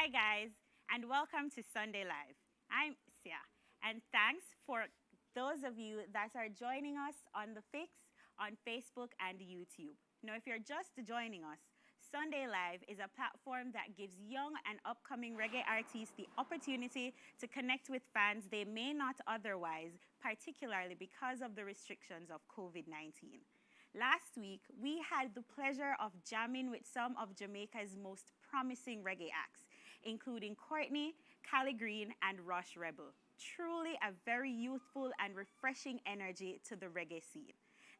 Hi, guys, and welcome to Sunday Live. I'm Sia, and thanks for those of you that are joining us on the Fix, on Facebook, and YouTube. Now, if you're just joining us, Sunday Live is a platform that gives young and upcoming reggae artists the opportunity to connect with fans they may not otherwise, particularly because of the restrictions of COVID-19. Last week, we had the pleasure of jamming with some of Jamaica's most promising reggae acts, including Courtney, Cali Green, and Rush Rebel. Truly a very youthful and refreshing energy to the reggae scene.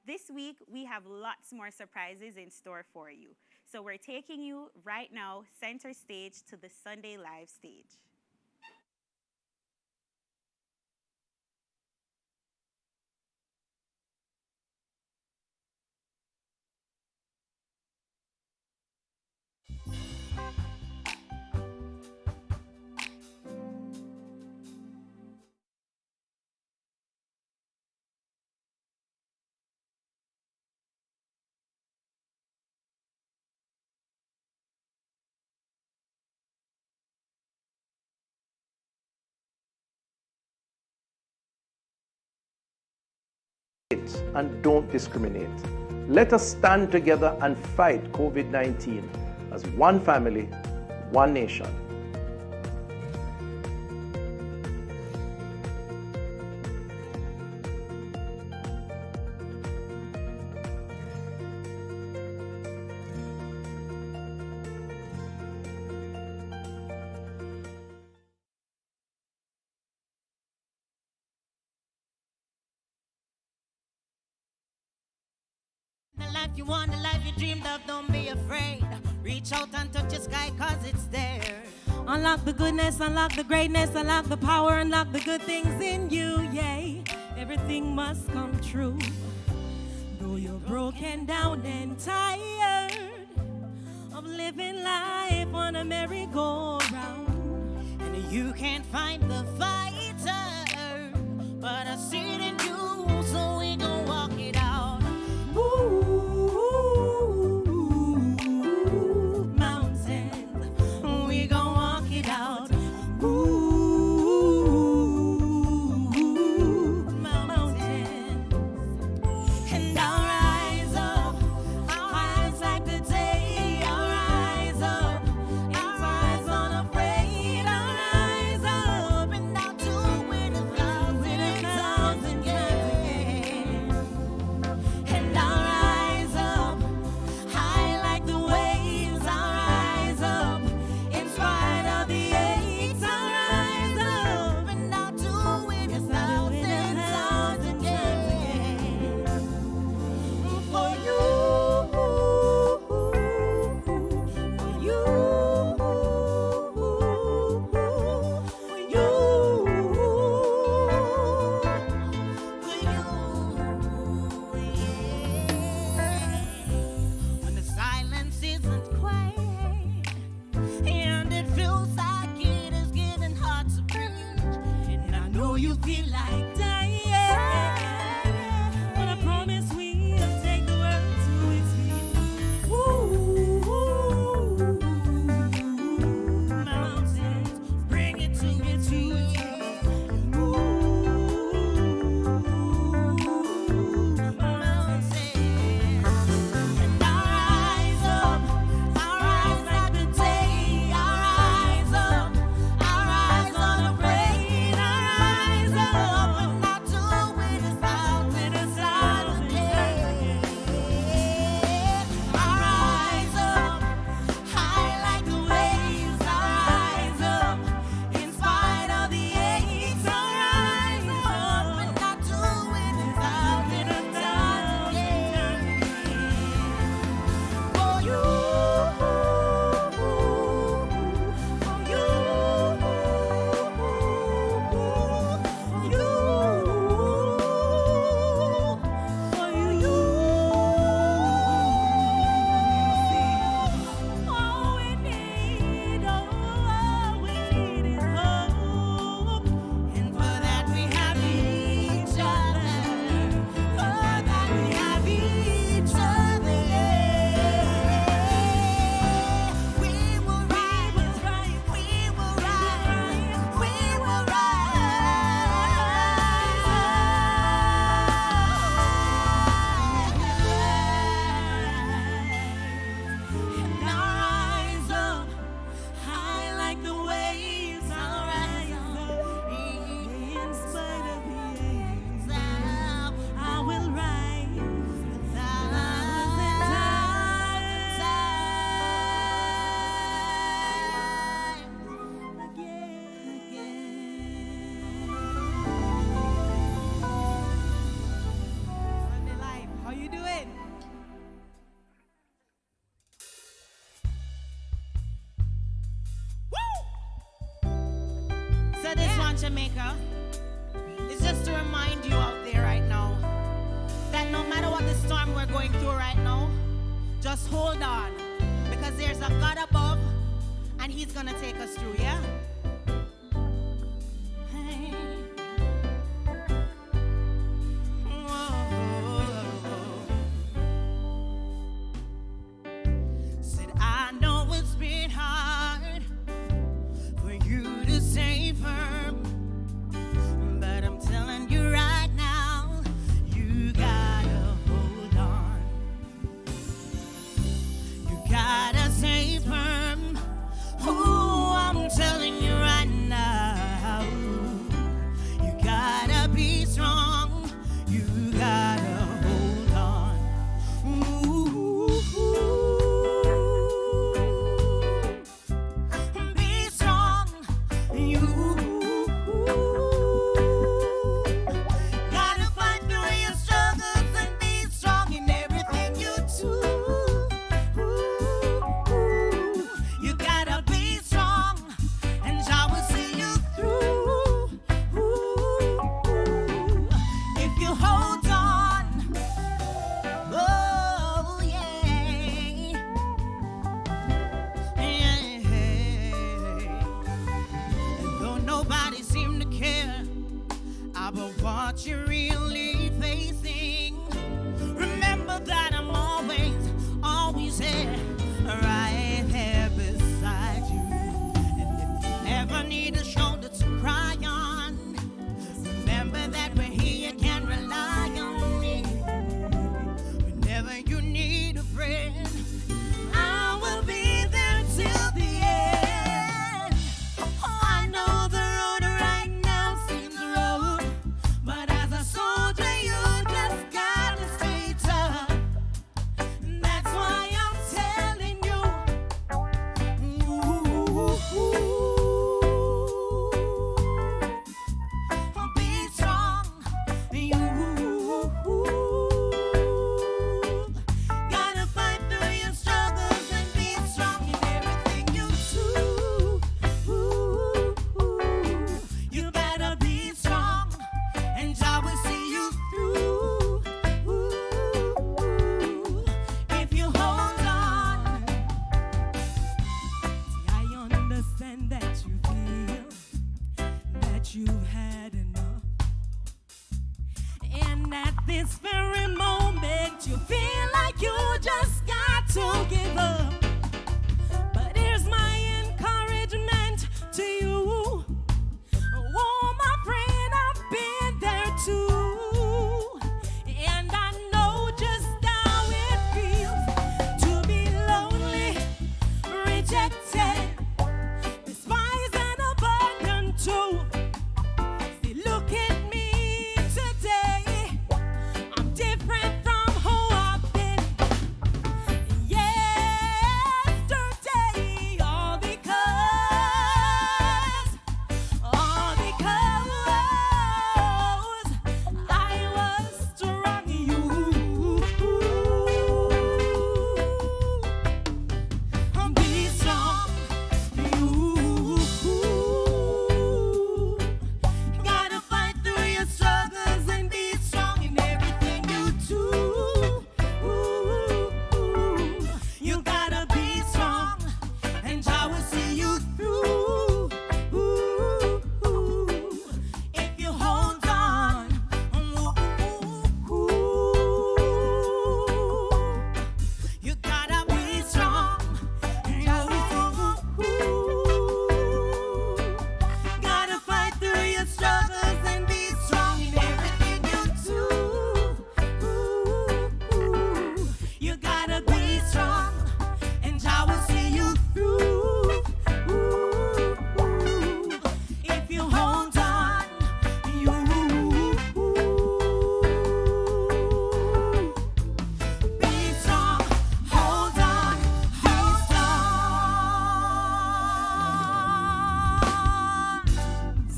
This week, we have lots more surprises in store for you. So we're taking you right now, center stage, to the Sunday Live stage. And don't discriminate. Let us stand together and fight COVID-19 as one family, one nation. The life you want, the life you dreamed of, don't be afraid. Reach out and touch the sky, cause it's there. Unlock the goodness, unlock the greatness, unlock the power, unlock the good things in you, yay. Everything must come true. Though you're broken down and tired of living life on a merry-go-round, and you can't find the fighter, but I see it in you, so we gon' walk it out. Mountains, we gon' walk it out. Mountains, and I'll rise up, I'll rise like the day. I'll rise up, I'll rise unafraid. I'll rise up, and I'll do it 1,000 again. And I'll rise up, high like the waves. I'll rise up, in spite of the aches. I'll rise up, and I'll do it 1,000 again. For you, for you, when the silence isn't quiet and it feels like it is getting hard to breathe, and I know you feel like dying, but I promise we'll take the world to its feet. Mountains, bring it to its feet. Mountains, and I'll rise up, I'll rise like the day. I'll rise up, I'll rise unafraid. I'll rise up, and So this one, Jamaica, is just to remind you out there right now that no matter what the storm we're going through right now, just hold on, because there's a God above, and He's gonna take us through, yeah? Hey. Said, I know it's been hard for you to stay firm, but I'm telling you right now, you gotta hold on. You gotta stay firm. Oh, I'm telling you right now, you gotta be strong. You gotta hold on. Ooh, be strong. You gotta fight through your struggles and be strong in everything you do. You gotta be strong, and I will see you through. If you hold on, oh yeah. And though nobody seemed to care about what you're really facing, remember that I'm always here, right there beside you. And if you ever need a shoulder to cry on, remember that we're here, you can rely on me. Whenever you need a friend, I will be there till the end. Oh, I know the road right now seems rough, but as a soldier, you just gotta stay tough. That's why I'm telling you, be strong. You gotta fight through your struggles and be strong in everything you do. You gotta be strong, and I will see you through. If you hold on, I understand that you feel that you've had enough, and at this very moment you feel like you just got to give up. But here's my encouragement to you. Oh, my friend, I've been there too. And I know just how it feels to be lonely, rejected, despised, and abandoned too. See, look at me today. I'm different from who I've been yesterday. All because I was strong. You be strong. You gotta fight through your struggles and be strong in everything you do. You gotta be strong, and I will see you through. If you hold on, you gotta be strong. Gotta fight through your struggles and be strong in everything you do. You gotta be strong, and I will see you through. If you hold on, you be strong. Hold on, hold on.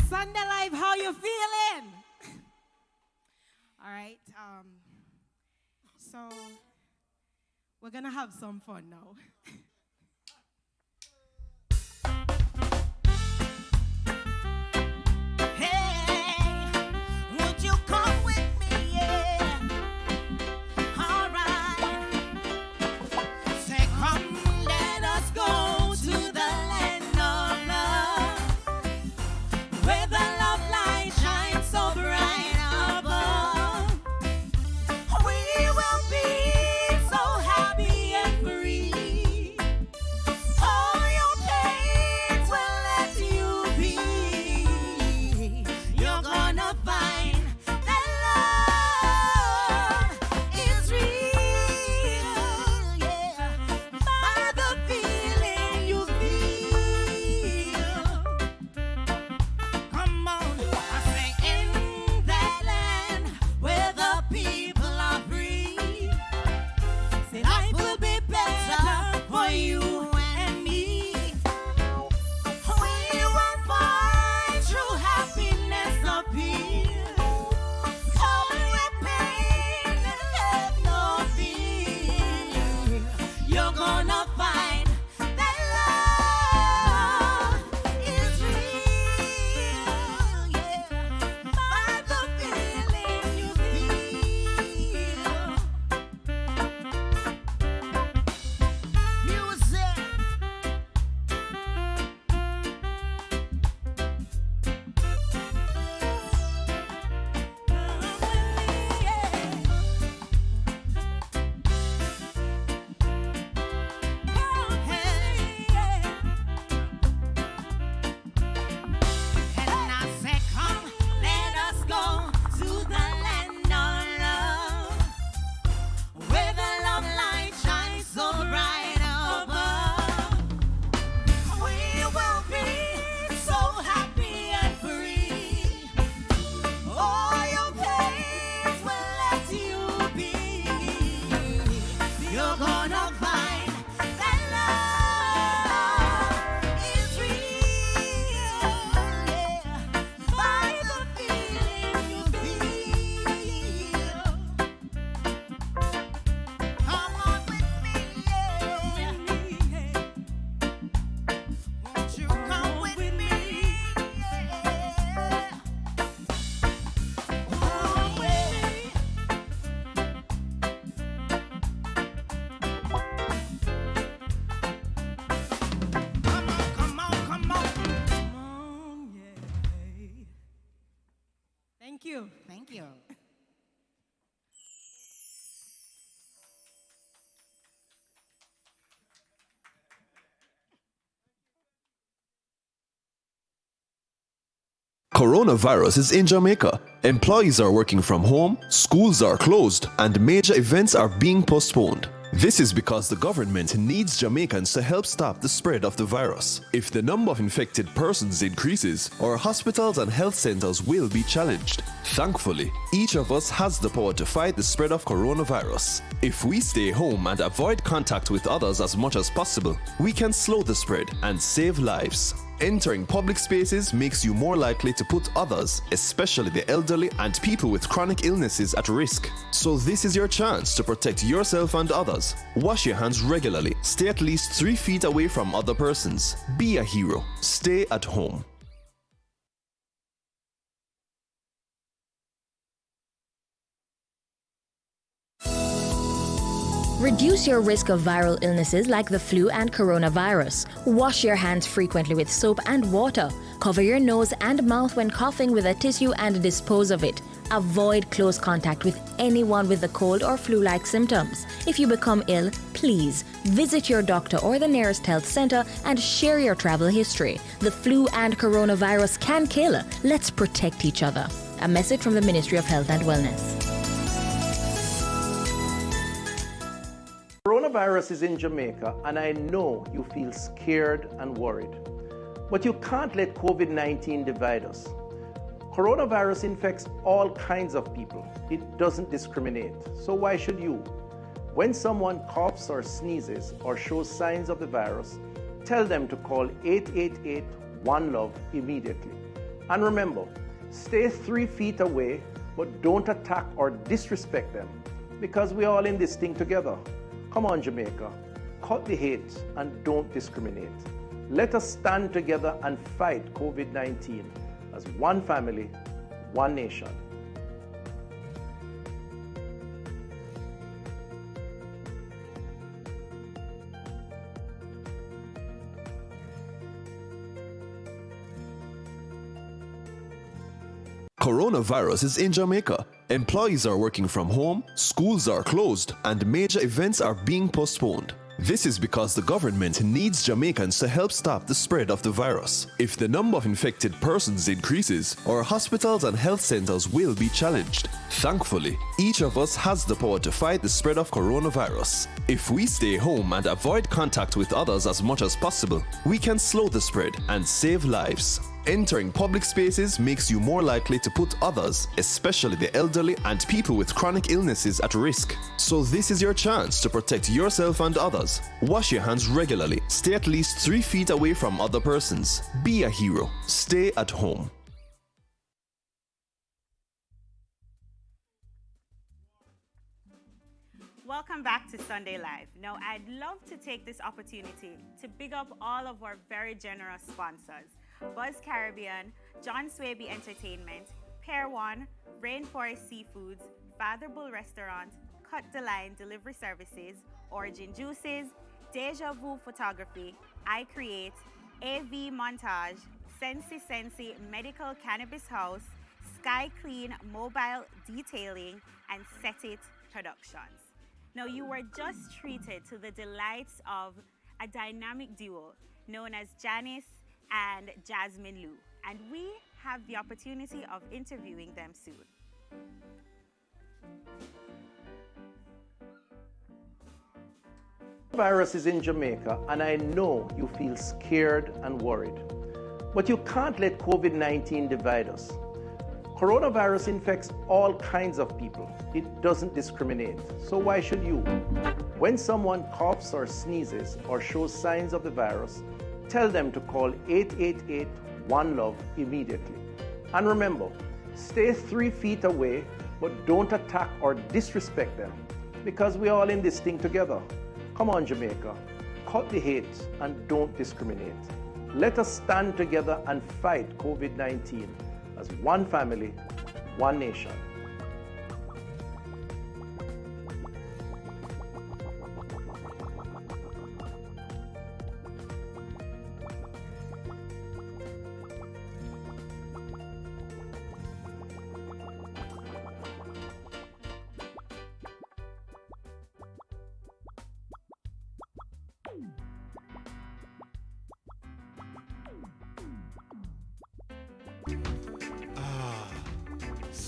Sunday Live, how you feeling? All right. So we're gonna have some fun now. you. Thank you. Coronavirus is in Jamaica. Employees are working from home, schools are closed, and major events are being postponed. This is because the government needs Jamaicans to help stop the spread of the virus. If the number of infected persons increases, our hospitals and health centers will be challenged. Thankfully, each of us has the power to fight the spread of coronavirus. If we stay home and avoid contact with others as much as possible, we can slow the spread and save lives. Entering public spaces makes you more likely to put others, especially the elderly and people with chronic illnesses, at risk. So this is your chance to protect yourself and others. Wash your hands regularly. Stay at least 3 feet away from other persons. Be a hero. Stay at home. Reduce your risk of viral illnesses like the flu and coronavirus. Wash your hands frequently with soap and water. Cover your nose and mouth when coughing with a tissue and dispose of it. Avoid close contact with anyone with a cold or flu-like symptoms. If you become ill, please visit your doctor or the nearest health center and share your travel history. The flu and coronavirus can kill. Let's protect each other. A message from the Ministry of Health and Wellness. Coronavirus is in Jamaica, and I know you feel scared and worried. But you can't let COVID-19 divide us. Coronavirus infects all kinds of people. It doesn't discriminate. So why should you? When someone coughs or sneezes or shows signs of the virus, tell them to call 888-1-LOVE immediately. And remember, stay 3 feet away, but don't attack or disrespect them, because we're all in this thing together. Come on, Jamaica. Cut the hate and don't discriminate. Let us stand together and fight COVID-19 as one family, one nation. Coronavirus is in Jamaica. Employees are working from home, schools are closed, and major events are being postponed. This is because the government needs Jamaicans to help stop the spread of the virus. If the number of infected persons increases, our hospitals and health centers will be challenged. Thankfully, each of us has the power to fight the spread of coronavirus. If we stay home and avoid contact with others as much as possible, we can slow the spread and save lives. Entering public spaces makes you more likely to put others, especially the elderly and people with chronic illnesses, at risk. So this is your chance to protect yourself and others. Wash your hands regularly. Stay at least 3 feet away from other persons. Be a hero. Stay at home. Welcome back to Sunday Live. Now, I'd love to take this opportunity to big up all of our very generous sponsors: Buzz Caribbean, John Swaby Entertainment, Pair One, Rainforest Seafoods, Father Bull Restaurant, Cut the Line Delivery Services, Origin Juices, Deja Vu Photography, I Create, AV Montage, Sensi Medical Cannabis House, Sky Clean Mobile Detailing, and Set It Productions. Now, you were just treated to the delights of a dynamic duo known as Janice and Jasmine Lou, and we have the opportunity of interviewing them soon. Virus is in Jamaica, and I know you feel scared and worried. But you can't let COVID-19 divide us. Coronavirus infects all kinds of people. It doesn't discriminate. So why should you? When someone coughs or sneezes or shows signs of the virus, tell them to call 888-1-LOVE immediately. And remember, stay 3 feet away, but don't attack or disrespect them, because we're all in this thing together. Come on, Jamaica. Cut the hate and don't discriminate. Let us stand together and fight COVID-19 as one family, one nation.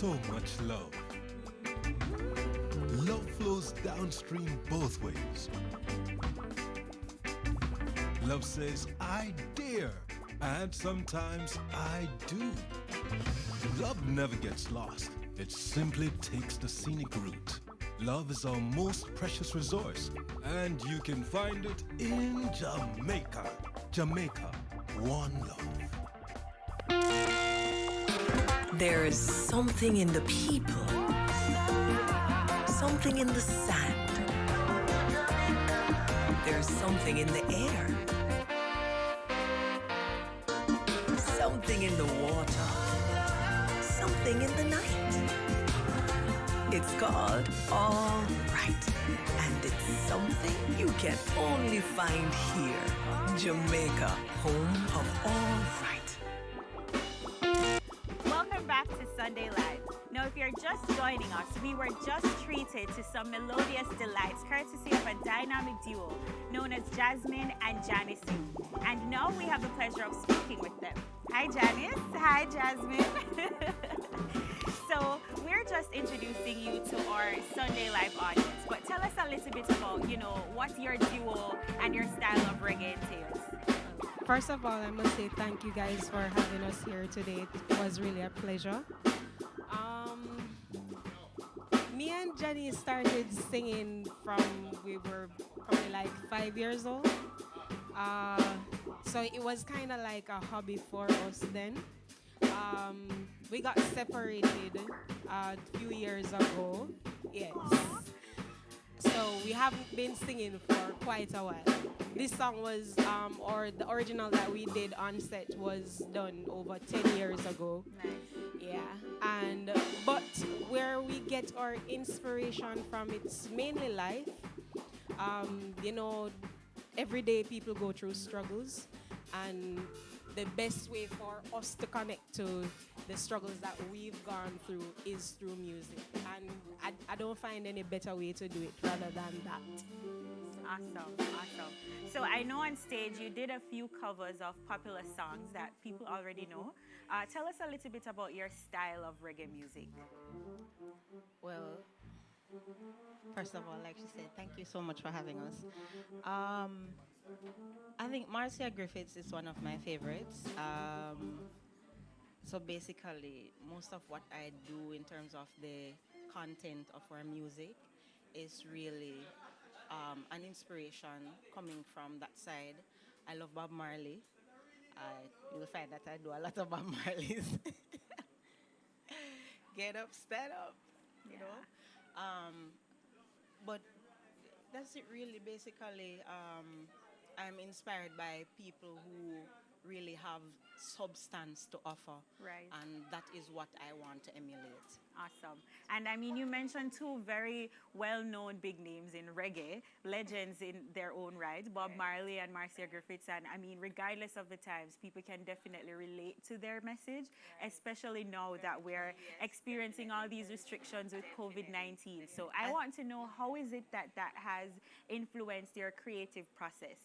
so much love. Love flows downstream both ways. Love says, I dare, and sometimes I do. Love never gets lost. It simply takes the scenic route. Love is our most precious resource, and you can find it in Jamaica. Jamaica, one love. There is something in the people, something in the sand, there's something in the air, something in the water, something in the night. It's called All Right, and it's something you can only find here. Jamaica, home of All Right. Welcome back to Sunday Live. Now, if you're just joining us, we were just treated to some melodious delights courtesy of a dynamic duo known as Jasmine and Janice. And now we have the pleasure of speaking with them. Hi, Janice. Hi, Jasmine. So we're just introducing you to our Sunday Live audience. But tell us a little bit about, what your duo and your style of reggae entails. First of all, I must say thank you guys for having us here today. It was really a pleasure. Me and Jenny started singing from we were probably like 5 years old. So it was kind of like a hobby for us then. We got separated a few years ago. Yes. So we haven't been singing for quite a while. This song was, or the original that we did on set was done over 10 years ago. Nice. Yeah. But where we get our inspiration from, it's mainly life. Every day people go through struggles, and the best way for us to connect to the struggles that we've gone through is through music. And I don't find any better way to do it rather than that. Awesome. So I know on stage you did a few covers of popular songs that people already know. Tell us a little bit about your style of reggae music. Well, first of all, like she said, thank you so much for having us. I think Marcia Griffiths is one of my favorites. So basically, most of what I do in terms of the content of our music is really an inspiration coming from that side. I love Bob Marley. You'll find that I do a lot of Bob Marleys. Get up, stand up, you know. But that's it really. Basically, I'm inspired by people who really have substance to offer. Right. And that is what I want to emulate. Awesome. And I mean, you mentioned two very well-known big names in reggae, legends in their own right, Bob Marley and Marcia Griffiths. And I mean, regardless of the times, people can definitely relate to their message, especially now that we're experiencing all these restrictions with COVID-19. So I want to know, how is it that has influenced your creative process?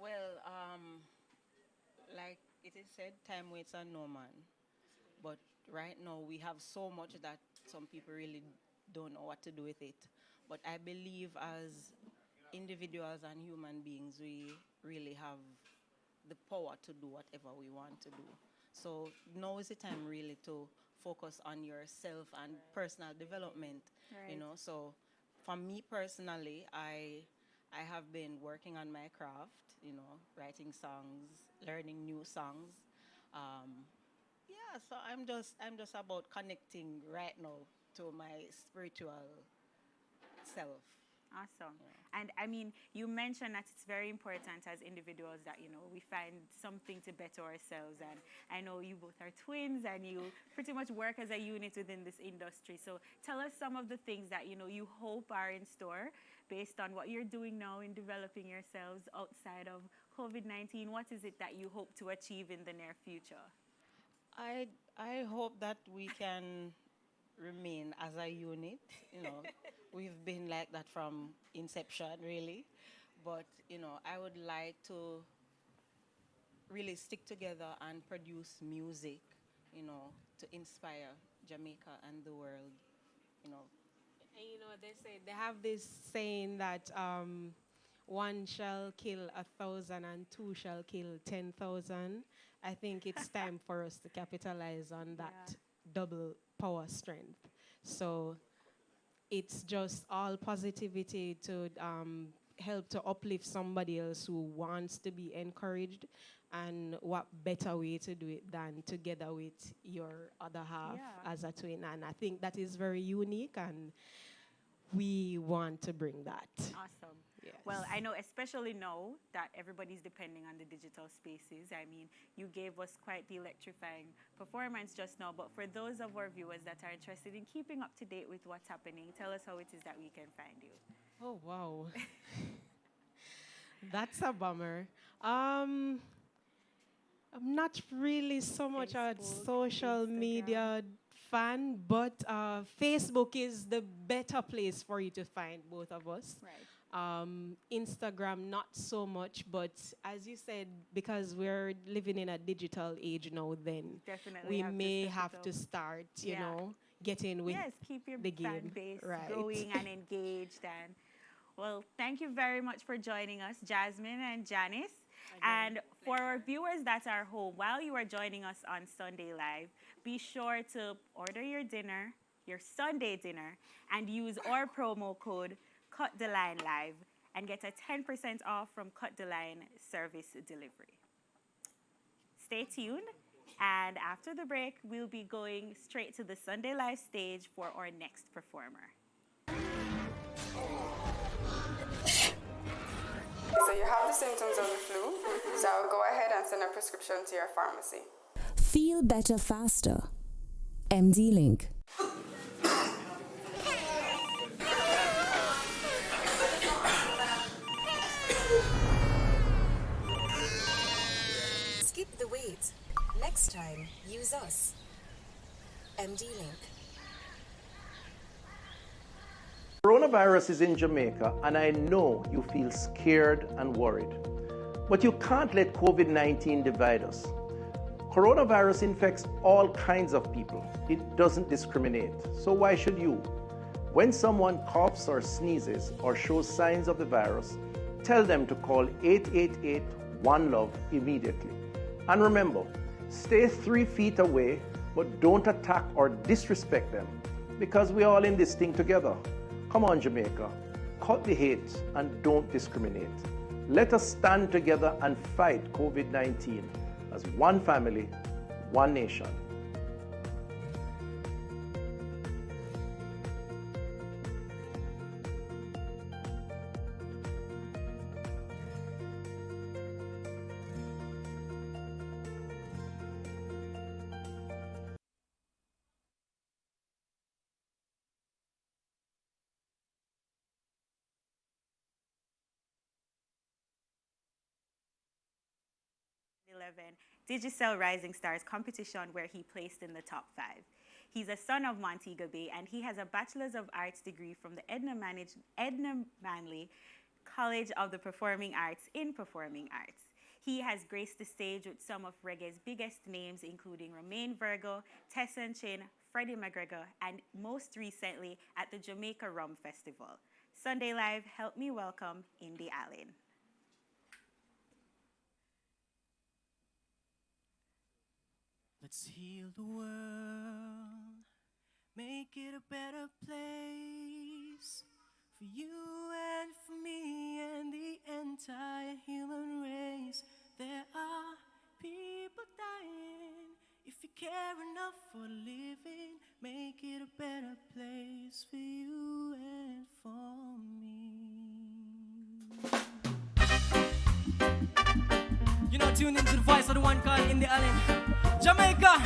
Well, like it is said, time waits on no man. But right now we have so much that some people really don't know what to do with it. But I believe as individuals and human beings, we really have the power to do whatever we want to do. So now is the time really to focus on yourself and personal development. Right. You know, so for me personally, I have been working on my craft, writing songs, learning new songs. So I'm just about connecting right now to my spiritual self. Awesome. And I mean, you mentioned that it's very important as individuals that, we find something to better ourselves. And I know you both are twins and you pretty much work as a unit within this industry. So tell us some of the things that, you hope are in store based on what you're doing now in developing yourselves outside of COVID-19. What is it that you hope to achieve in the near future? I hope that we can remain as a unit. We've been like that from inception, really. But, I would like to really stick together and produce music to inspire Jamaica and the world, you know. And they say they have this saying that one shall kill 1,000 and two shall kill 10,000. I think it's time for us to capitalize on that double power strength. So it's just all positivity to help to uplift somebody else who wants to be encouraged, and what better way to do it than together with your other half as a twin. And I think that is very unique, and we want to bring that. Awesome. Yes. Well, I know, especially now that everybody's depending on the digital spaces. I mean, you gave us quite the electrifying performance just now, but for those of our viewers that are interested in keeping up to date with what's happening, tell us how it is that we can find you. Oh, wow. That's a bummer. I'm not really so much a Facebook, social Instagram. media fan, but Facebook is the better place for you to find both of us. Right. Instagram, not so much, but as you said, because we're living in a digital age now, then Definitely we have to may step have it to up. start, Yeah. getting with Yes, keep your the fan game. base Right. growing and engaged. And well, thank you very much for joining us, Jasmine and Janice. And for our viewers that are home, while you are joining us on Sunday Live, be sure to order your dinner, your Sunday dinner, and use our promo code Cut the Line Live and get a 10% off from Cut the Line service delivery. Stay tuned. And after the break, we'll be going straight to the Sunday Live stage for our next performer. So you have the symptoms of the flu, so go ahead and send a prescription to your pharmacy. Feel better faster. MD Link. Skip the wait. Next time, use us. MD Link. Coronavirus is in Jamaica, and I know you feel scared and worried. But you can't let COVID-19 divide us. Coronavirus infects all kinds of people. It doesn't discriminate. So why should you? When someone coughs or sneezes or shows signs of the virus, tell them to call 888-1-LOVE immediately. And remember, stay 3 feet away, but don't attack or disrespect them, because we're all in this thing together. Come on, Jamaica. Cut the hate and don't discriminate. Let us stand together and fight COVID-19 as one family, one nation. Digicel Rising Stars competition where he placed in the top 5. He's a son of Montego Bay, and he has a Bachelor's of Arts degree from the Edna Manley College of the Performing Arts in Performing Arts. He has graced the stage with some of reggae's biggest names, including Romain Virgo, Tesson Chin, Freddie McGregor, and most recently at the Jamaica Rum Festival. Sunday Live, help me welcome Indy Allen. Let's heal the world, make it a better place for you and for me and the entire human race. There are people dying. If you care enough for living, make it a better place for you and for me. You're not tuned into the voice of the one called Indy Allen. Jamaica.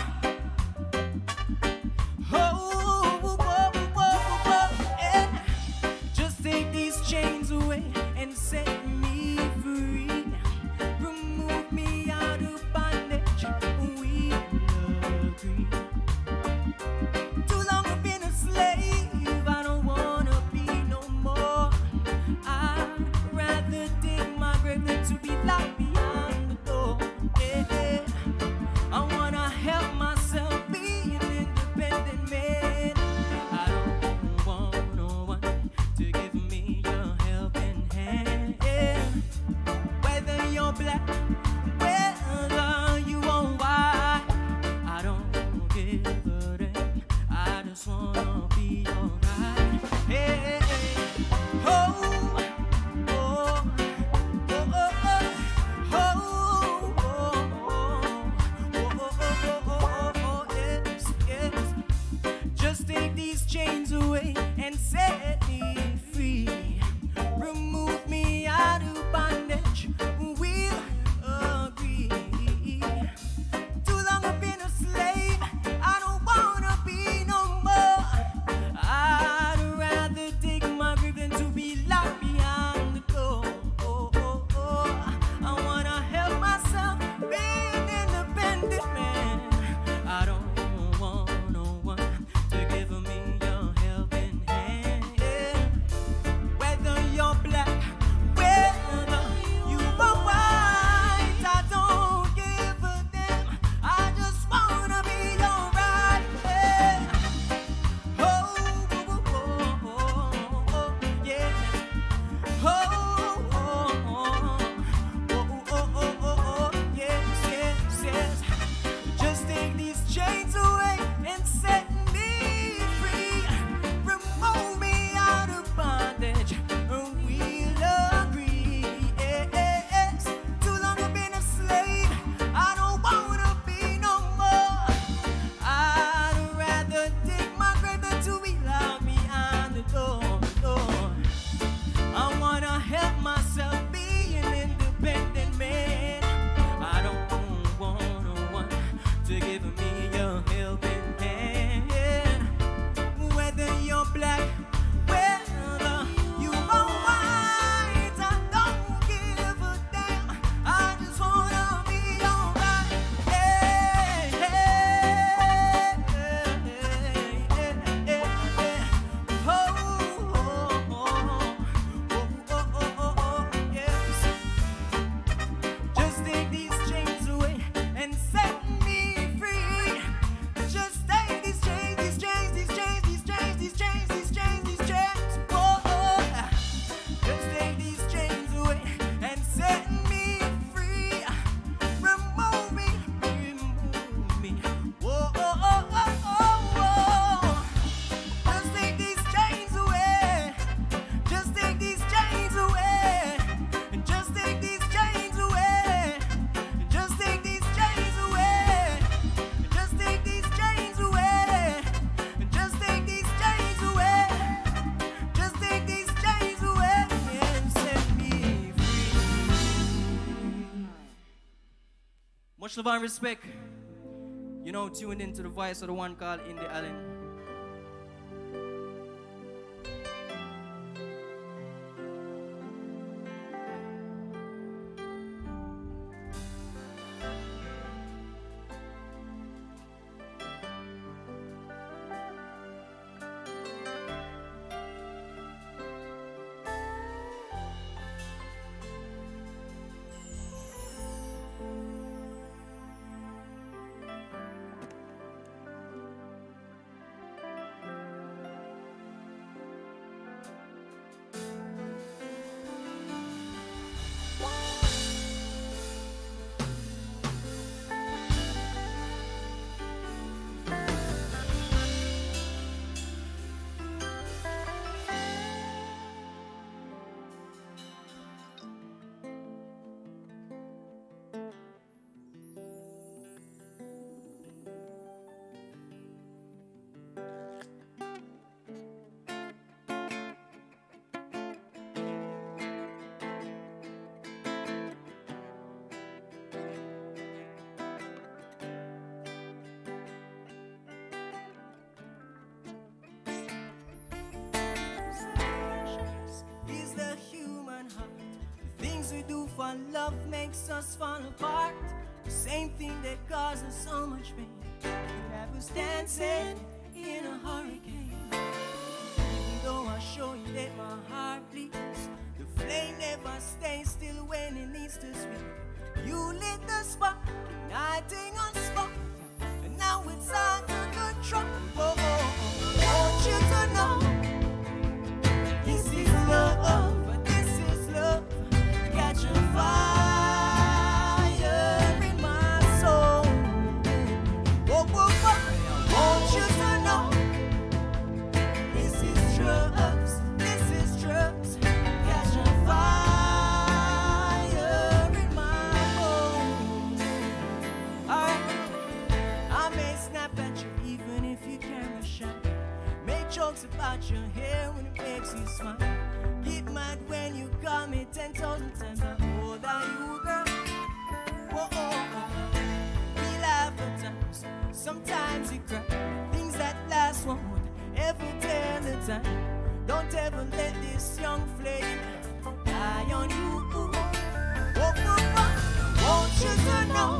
Yeah. Just take these chains away and set me free. Remove me out of bondage. We agree. Too long I've been a slave. I don't wanna be no more. I'd rather dig my grave than to be locked behind the door. Yeah. I wanna help myself. independent man. I don't want no one to give me your helping hand. Yeah. Whether you're black, whether you are white, I don't give a damn. I just wanna be your right hand. Oh, oh, oh, oh, oh, yeah. Oh, oh, oh, oh, oh, oh, oh, yes, yes, yes. Just take these chains away and set me free. Remove me out of bondage, and we'll agree. Yes. Too long I've been a slave. I don't wanna be no more. I'd rather dig my grave than to be locked behind the door. I wanna help myself be an independent man. I don't want no one to give me your helping hand. Whether you're black, whether you are white, I don't give a damn. I just wanna be alright. Hey, hey, hey, hey, hey, hey. Oh, oh, oh. Yes. Just take these chains away and set me free. Just take these chains, these chains, these chains, these chains, these chains, these chains, these chains. Oh, just take these chains away and set me free. Remove me, remove me. Whoa, oh, oh, oh, oh, oh. Just take these chains away. Just take these chains away. And just take these chains away. And just take these chains away. And just take these chains away. And just take these chains away. Just take these chains away and set me free. Much love and respect. You know, tuned into the voice of the one called Indy Allen. Is the human heart. The things we do for love makes us fall apart. The same thing that causes so much pain. That was dancing in a hurricane. Even though I show you that my heart bleeds, the flame never stays still when it needs to speak. You lit the spark, igniting a spark, and now it's under control. Oh, oh, oh. Want you to know this is love, this is love. Catch a fire in my soul. Oh, oh, oh. I want you to know this is drugs, this is drugs. Catch a fire in my bones. Alright, I may snap at you even if you can't shine. Make jokes about your hair when it makes you smile. Get mad when you call me 10,000 times. I'm more than you, girl. Whoa, oh, oh. We laugh at times, sometimes we cry. Things that last won't ever tell the time. Don't ever let this young flame die on you. Oh, oh, oh. Want you to know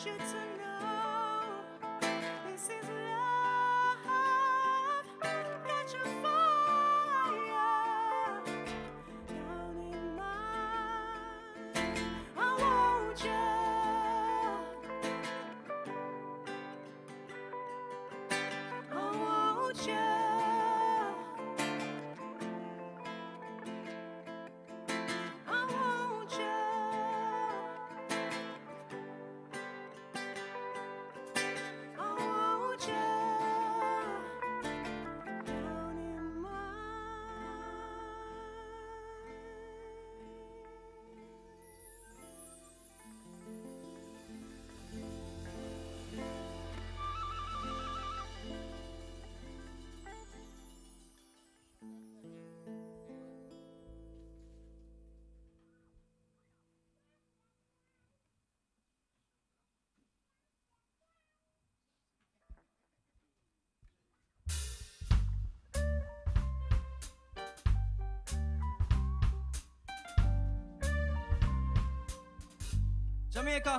you to know this is love. Got your fire down in mine. I want you. I want you. I want you. I want you down in Jamaica.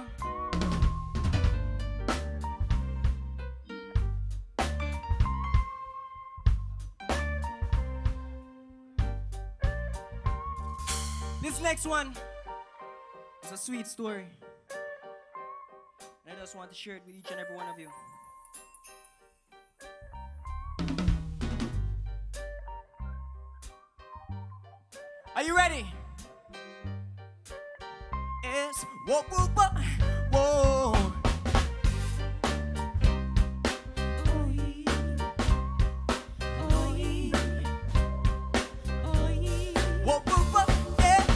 This next one is a sweet story. And I just want to share it with each and every one of you. Are you ready? Yes. Whoa, whoa, whoa, whoa. Whoa, whoa, whoa, yes.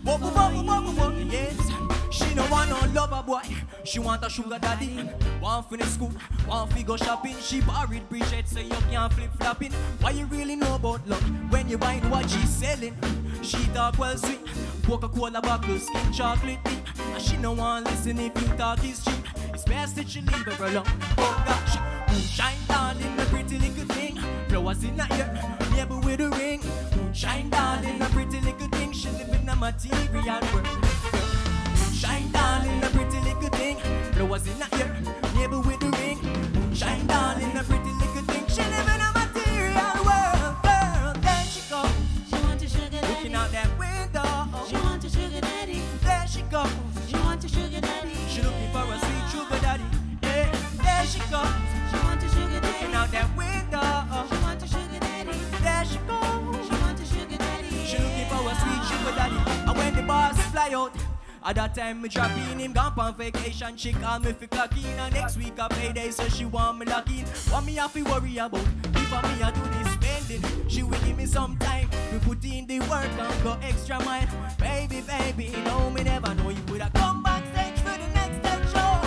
Whoa, whoa, whoa, whoa, whoa, yes. She no want no lover boy. She want a sugar daddy. Want finish school, want fi go shopping. She borrowed Bridget so you can't flip flopping. Why you really know about love when you buying what she's selling? She talk well sweet, Coca-Cola bottle, skin chocolate deep. And she no want listen if you talk is cheap. It's best that you leave her alone. Oh gosh, moonshine darling, a pretty little thing. Flowers in her ear, neighbor with a ring. Moonshine darling, a pretty little thing. She live in a material world. Moonshine darling, a pretty little thing. Flowers in her ear, neighbor with a ring. Moonshine darling, a pretty little thing. She live in a material world. Girl, there she goes. She want a sugar daddy. Looking out that window. She want a sugar daddy. There she goes. She want a sugar daddy. She looking for a sweet sugar daddy. Yeah, there she goes. She want a sugar daddy. Looking out that window. She want a sugar daddy. There she goes. She want a sugar daddy. She looking for a sweet sugar daddy. And when the boss fly out, at that time me drop in him gone on vacation. She call me fi clock in. And next week I payday so she want me lock in. What me have to worry about? Before me I do this spending, she will give me some time to put in the work and go extra mile. Baby, baby, no me never know you woulda come backstage for the next stage show.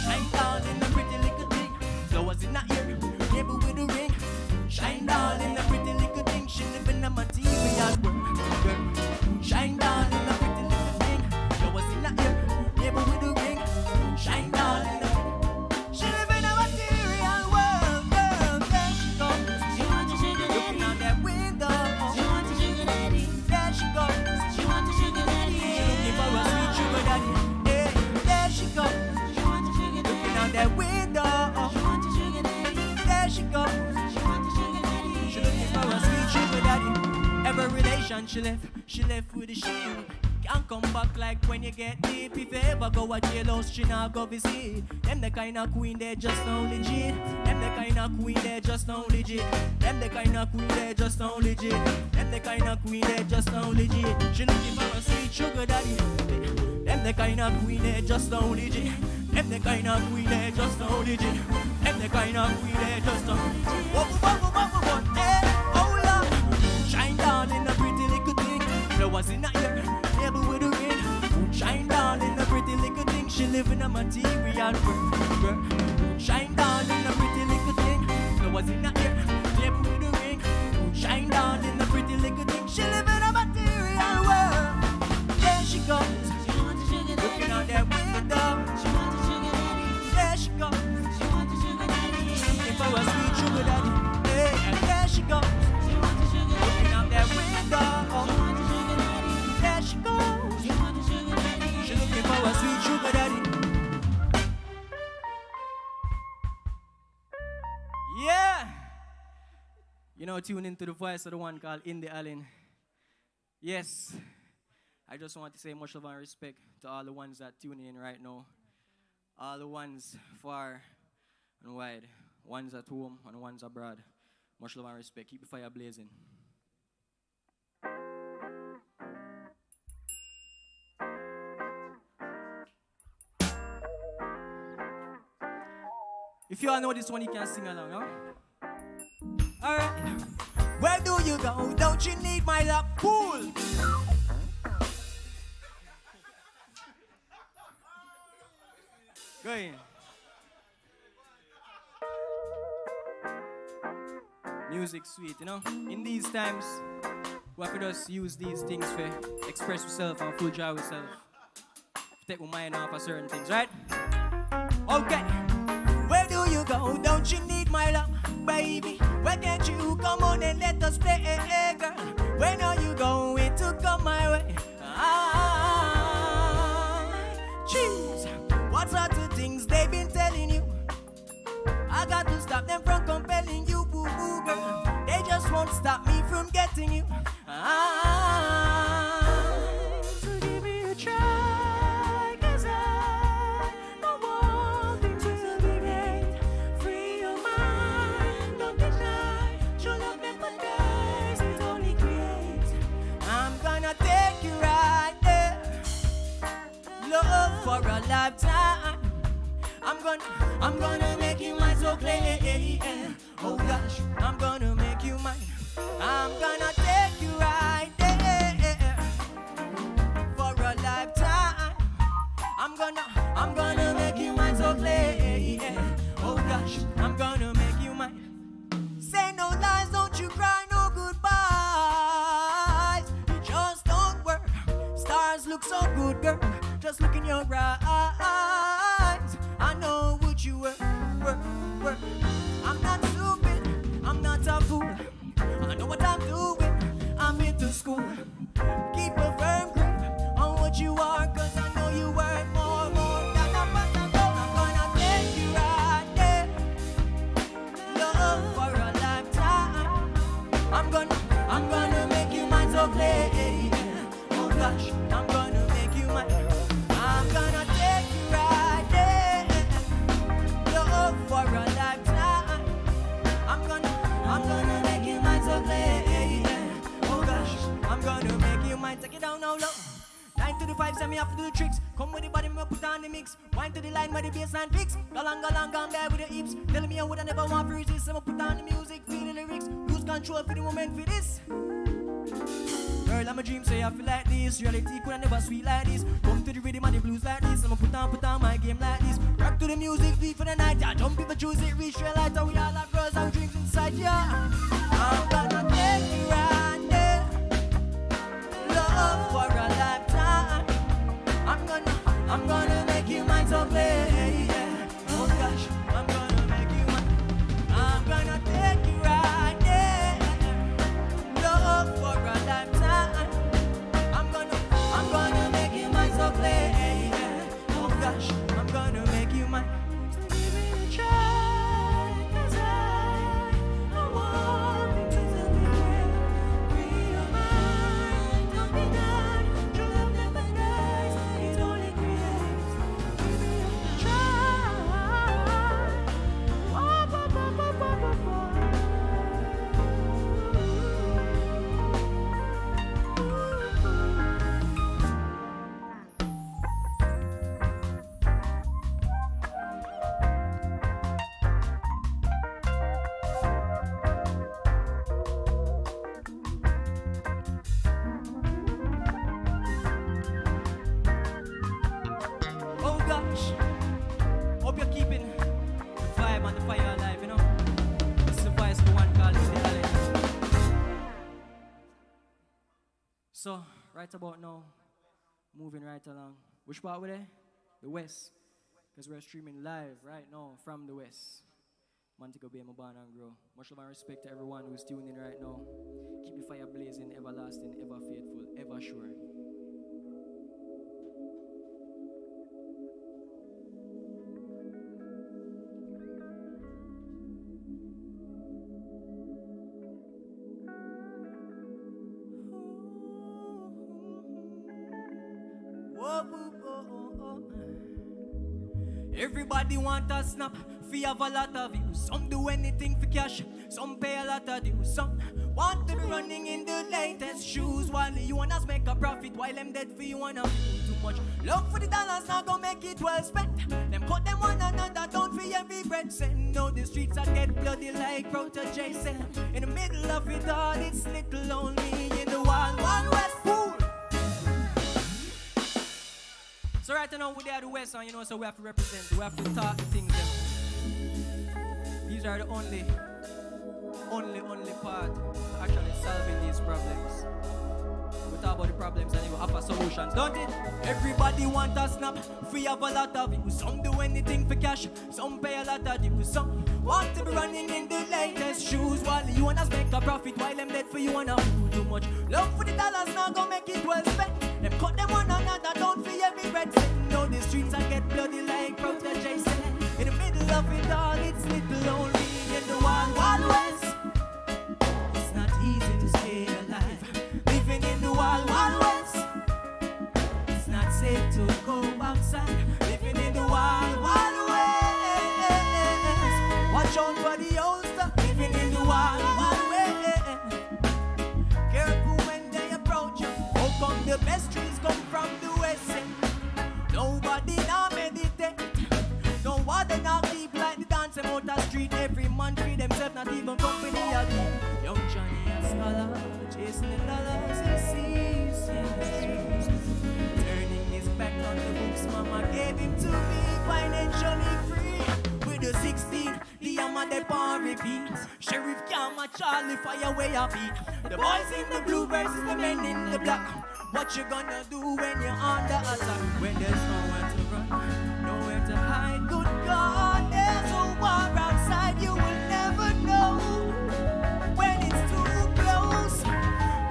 Shine down in the pretty little thing. Flowers in her ear, neighbor with a ring. Shine down in the pretty little thing. She live in a material world. Girl. Shine down in the pretty little thing. Flowers in her ear, neighbor with a ring. Shine down in the she live in a material world. Girl, there she goes. She want a sugar daddy. Looking out that window. She want a sugar daddy. There she goes. She want a sugar daddy. She looking for a sweet sugar daddy. Yeah, there she goes. She want a sugar daddy. Looking out that window. She want a sugar daddy. There she goes. She want a sugar daddy. She looking for a sweet sugar daddy. Every relation she left with a shield. Can't come back like when you get deep. If you ever go a jailhouse, she not go visit. Them the kind of queen they just not legit. Them the kind of queen they just not legit. Them the kind of queen they just not legit. Them the kind of queen they just not legit. She looking for a sweet sugar daddy. Them the kind of queen they just not legit. Them the kind of queen they just not legit. Them the kind of queen they just not legit. Whoa, hey, hold up. Shine down in a pretty little thing. Flowers in her ear, neighbor with a ring. Shine down in a pretty little thing. She live in a material world. Girl. Shine down in a pretty little thing. Flowers in her ear, neighbor with a ring. Shine down in a pretty little thing. She live in a material world. There she goes. She want a sugar daddy. Looking out that window. She want a sugar daddy. There she goes. She want a sugar daddy. Looking for a sweet sugar daddy. Hey, and there she goes. She want a sugar daddy. Looking out that window. Yeah! You know, tune into the voice of the one called Indie Allen. Yes, I just want to say much love and respect to all the ones that tune in right now. All the ones far and wide, ones at home and ones abroad. Much love and respect. Keep the fire blazing. If you all know this one, you can sing along, huh? Alright. Where do you go? Don't you need my love? Cool! Go ahead. Music sweet, you know? In these times, we have to just use these things for express yourself and full joy yourself. Take my mind off of certain things, right? Okay. Where do you go? Don't you need my love, baby? Why can't you come on and let us play, girl? When are you going to come my way? Jeez, what sort of things they been telling you? I got to stop them from compelling you, boo-boo, girl. They just won't stop me from getting you. So give me a try, 'cause I don't want things to be great. Free your mind, don't be shy. Your love never dies, it only creates. I'm gonna take you right there. Love for a lifetime. I'm gonna make you mine so clear. Oh gosh, I'm gonna make you mine. I'm gonna take you right there for a lifetime. I'm gonna make you mine so clear. Oh gosh, I'm gonna make you mine. Say no lies, don't you cry, no goodbyes. It just don't work. Stars look so good, girl. Just look in your eyes. I know what you were. I'm not stupid, I'm not a fool. I know what I'm doing, I'm into school. Keep a firm grip on what you are, 'cause I know you worth more than a button. I'm gonna take you right there. Love for a lifetime. I'm gonna make you mine so clear. Oh gosh, I'm gonna make you mine. I'm gonna take you right there. Love for a lifetime. I'm gonna make you mine so clear. Oh gosh, I'm gonna make you mine. Take it down now low. 9 to the 5, send me have to do the tricks. Come with the body, me put on the mix. Wind to the line where the bassline fix. Go long, gone there with the hips. Telling me I would never want to resist. So I put on the music, feel the lyrics. Lose control for the moment for this. Girl, I'm a dream, say I feel like this. Reality could never sweet like this. Come to the rhythm and the blues like this. I'ma put on my game like this. Rock to the music, beat for the night. Yeah, jump if I choose it, reach real light. We all have girls, our dreams inside, yeah. I'm gonna take you right there. Love for a lifetime. I'm gonna make you mine so clear. Oh gosh, I'm gonna make you mine. I'm gonna take you right there. Love for a lifetime. I'm gonna make you mine so clear. Oh gosh, I'm gonna make you mine. So give me a try, 'cause I want things to be great. Free your mind, don't be done. True love never dies, it only creates. Give me a try. Wah, wah, wah, wah, wah, wah, wah. Oh gosh, hope you're keeping the vibe and the fire alive, you know. This is the voice of the one called Indie Allen. So, right about now, moving right along. Which part were they? The West. Because we're streaming live right now from the West. Montego Bay, Mabana and Grow. Much love and respect to everyone who's tuning in right now. Keep the fire blazing, everlasting, ever faithful, ever sure. Everybody want a snap, fi have a lot of views. Some do anything for cash, some pay a lot of dues. Some want to be running in the latest shoes, while you want us make a profit, while them dead for you wanna feel too much. Love for the dollars, not gonna make it well spent. Them cut them one another down for every bread send. Now the streets are get bloody like Protege said. In the middle of it all, it's little lonely in the wild, wild west. Fool. So right now we are the West, and you know, so we have to represent, we have to talk the things them. These are the only part to actually solving these problems. We talk about the problems and you offer solutions, don't it? Everybody want a snap, free have a lot of views. Some do anything for cash, some pay a lot of dues. Some want to be running in the latest shoes, while you want us make a profit, while them dead for you wanna do too much. Love for the dollars, not gonna make it well spent. Them cut them one another down for every red cent. Now the streets are get bloody like Protege said. In the middle of it all, it's little lonely in the wild, wild west. It's not easy to stay alive, living in the wild, wild west. It's not safe to go outside, living in the wild, wild west. Watch out for the old stuff, living in the wild, wild west. Careful when they approach you. How come the best trees come from the west end? Nobody now meditate. No water now keep like the dancing out the street. Every man feed themselves, not even company again. Young Johnny a scholar, chasing the dollars he sees in the streets. Turning his back on the books, mama gave him to be financially free. With the 16, the hammer they on repeat. Sheriff Kama Charlie fire way a beat. The boys in the blue versus the men in the black. What you gonna do when you're under attack? When there's nowhere to run, nowhere to hide. Good God, there's a war outside. You will never know when it's too close.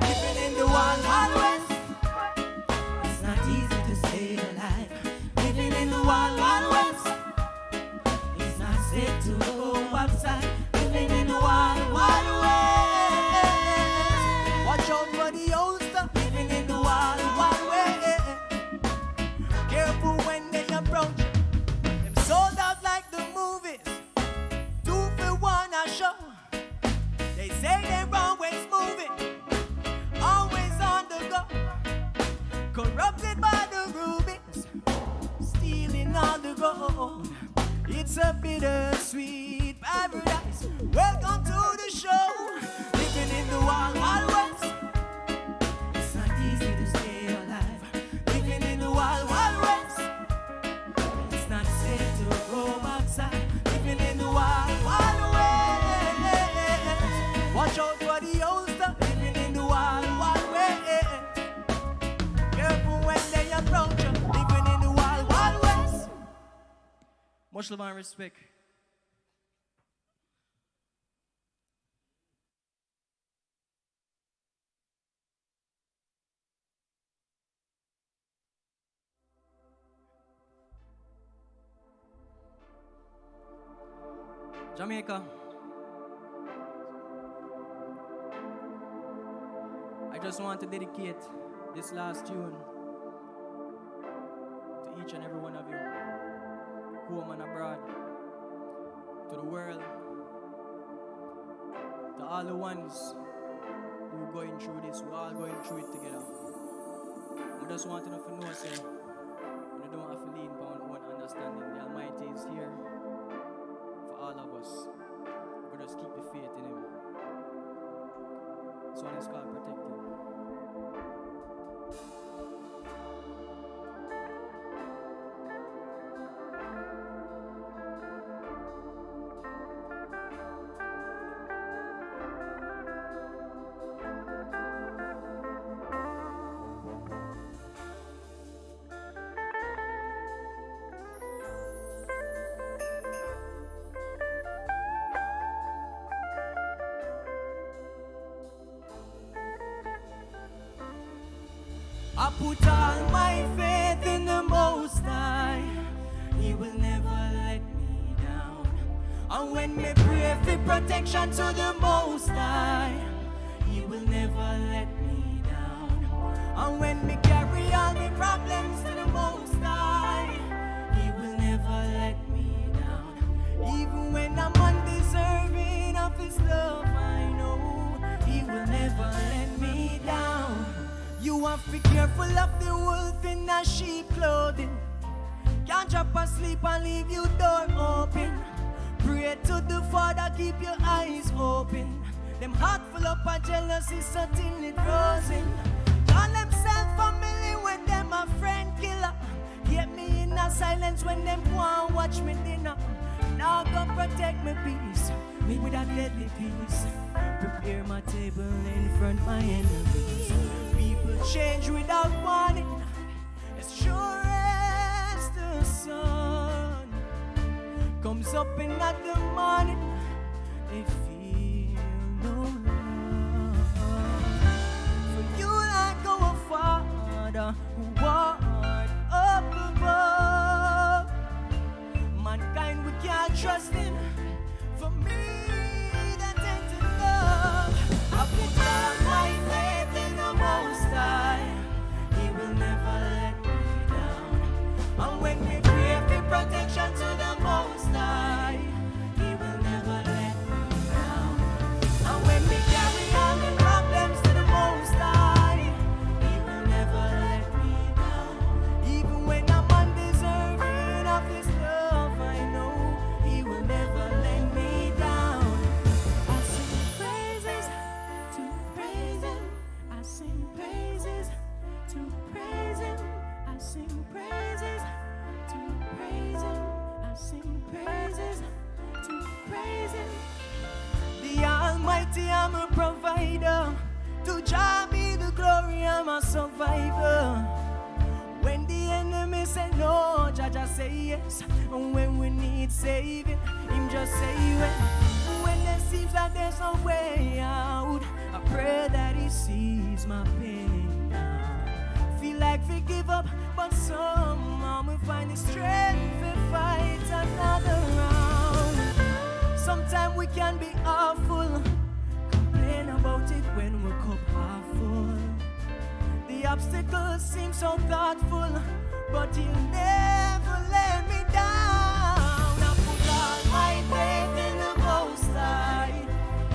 Living in the wild, wild west. It's not easy to stay alive. Living in the wild, wild west. It's not safe to go outside. Living in the wild, wild west. Watch out for the old stuff. Living in the wild, wild west. Careful when they approach. Them sold out like the movies. 2 for 1 a show. They say they're always moving, always on the go. Corrupted by the rubies, stealing all the gold. It's a bittersweet paradise. Welcome to the show. Living in the wild, wild west. It's not easy to stay alive. Living in the wild, wild west. It's not safe to go outside. Living in the wild, wild west. Watch out for the old stuff. Living in the wild, wild west. Careful when they approach you. Living in the wild, wild west. Much love and respect. Jamaica. I just want to dedicate this last tune to each and every one of you, home and abroad, to the world, to all the ones who are going through this. We're all going through it together. I just want to know, say, you don't have to lean upon one understanding. The Almighty is here for all of us. But just keep the faith in Him. This one is called Protected. I put all my faith in the Most High. He will never let me down. And when me pray for protection to the Most High, He will never let me down. And when me carry all my problems to the Most High, He will never let me Even when I'm undeserving of His love, I know He will never let me down. You have to be careful of the wolf in a sheep clothing. Can't drop asleep and leave your door open. Pray to the Father, keep your eyes open. Them heart full up of jealousy, so till it frozen. Call themself family when them a friend killer. Get me in a silence when them go and watch me dinner. Now go protect my peace, me with a deadly peace. Prepare my table in front my enemies. People change without warning, as sure as the sun comes up in the morning. They feel no love. For you like our Father who art up above. Mankind we can't trust in. For me, that ain't enough. I put all my faith in the Most High. He will never let me down. And when we pray for protection to the Most High, He will never let me down. And when we carry all the problems to the Most High, He will never let me down. Even when I'm undeserving of His love, I know He will never let me down. I sing praises to praise Him. I sing praises to praise Him. I sing praises to praise Him. I sing praises to praise Him. The Almighty, I'm a provider. To Jah be the glory, I'm a survivor. When the enemy say no, Jah just say yes. And when we need saving, Him just say when. When there seems like there's no way out, I pray that He sees my pain. Feel like we give up, but somehow we find the strength to fight another round. Sometimes we can be awful, complain about it when we cup half full. The obstacles seem so thoughtful, but He'll never let me down. I put all my faith in the Most High.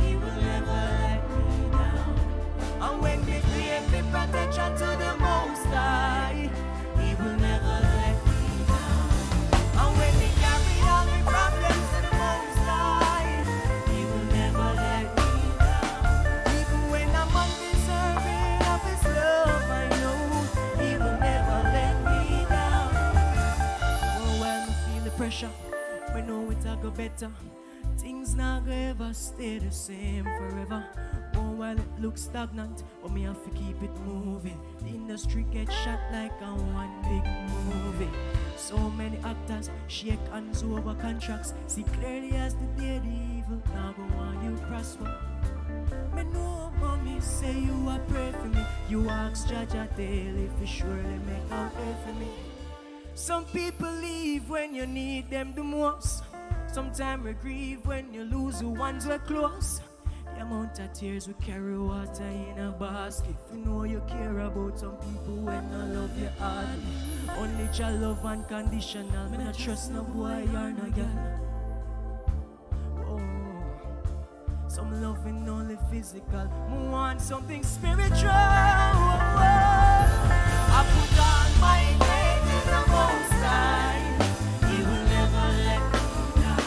He will never let me down. And when we pray for protection to the Most High, He will never let me down. And when we carry all the problems to the Most High, He will never let me down. Even when I'm undeserving of His love, I know He will never let me down. Oh, when we feel the pressure, we know it'll go better. Things not gonna ever stay the same forever. Oh, while it looks stagnant, but me have to keep it moving. The industry gets shot like a one big movie. So many actors shake hands over contracts. See clearly as the day the evil now go on you prosper. Me know mommy say you are pray for me. You ask Jaja daily if you surely make a way for me. Some people leave when you need them the most. Sometimes we grieve when you lose the ones we're close. The amount of tears we carry water in a basket. If you know you care about some people when I love you hard. Only your love unconditional. Me not trust no boy or no girl. Oh, some loving only physical. Me want something spiritual. I put all my faith in the Most High. He will never let me down.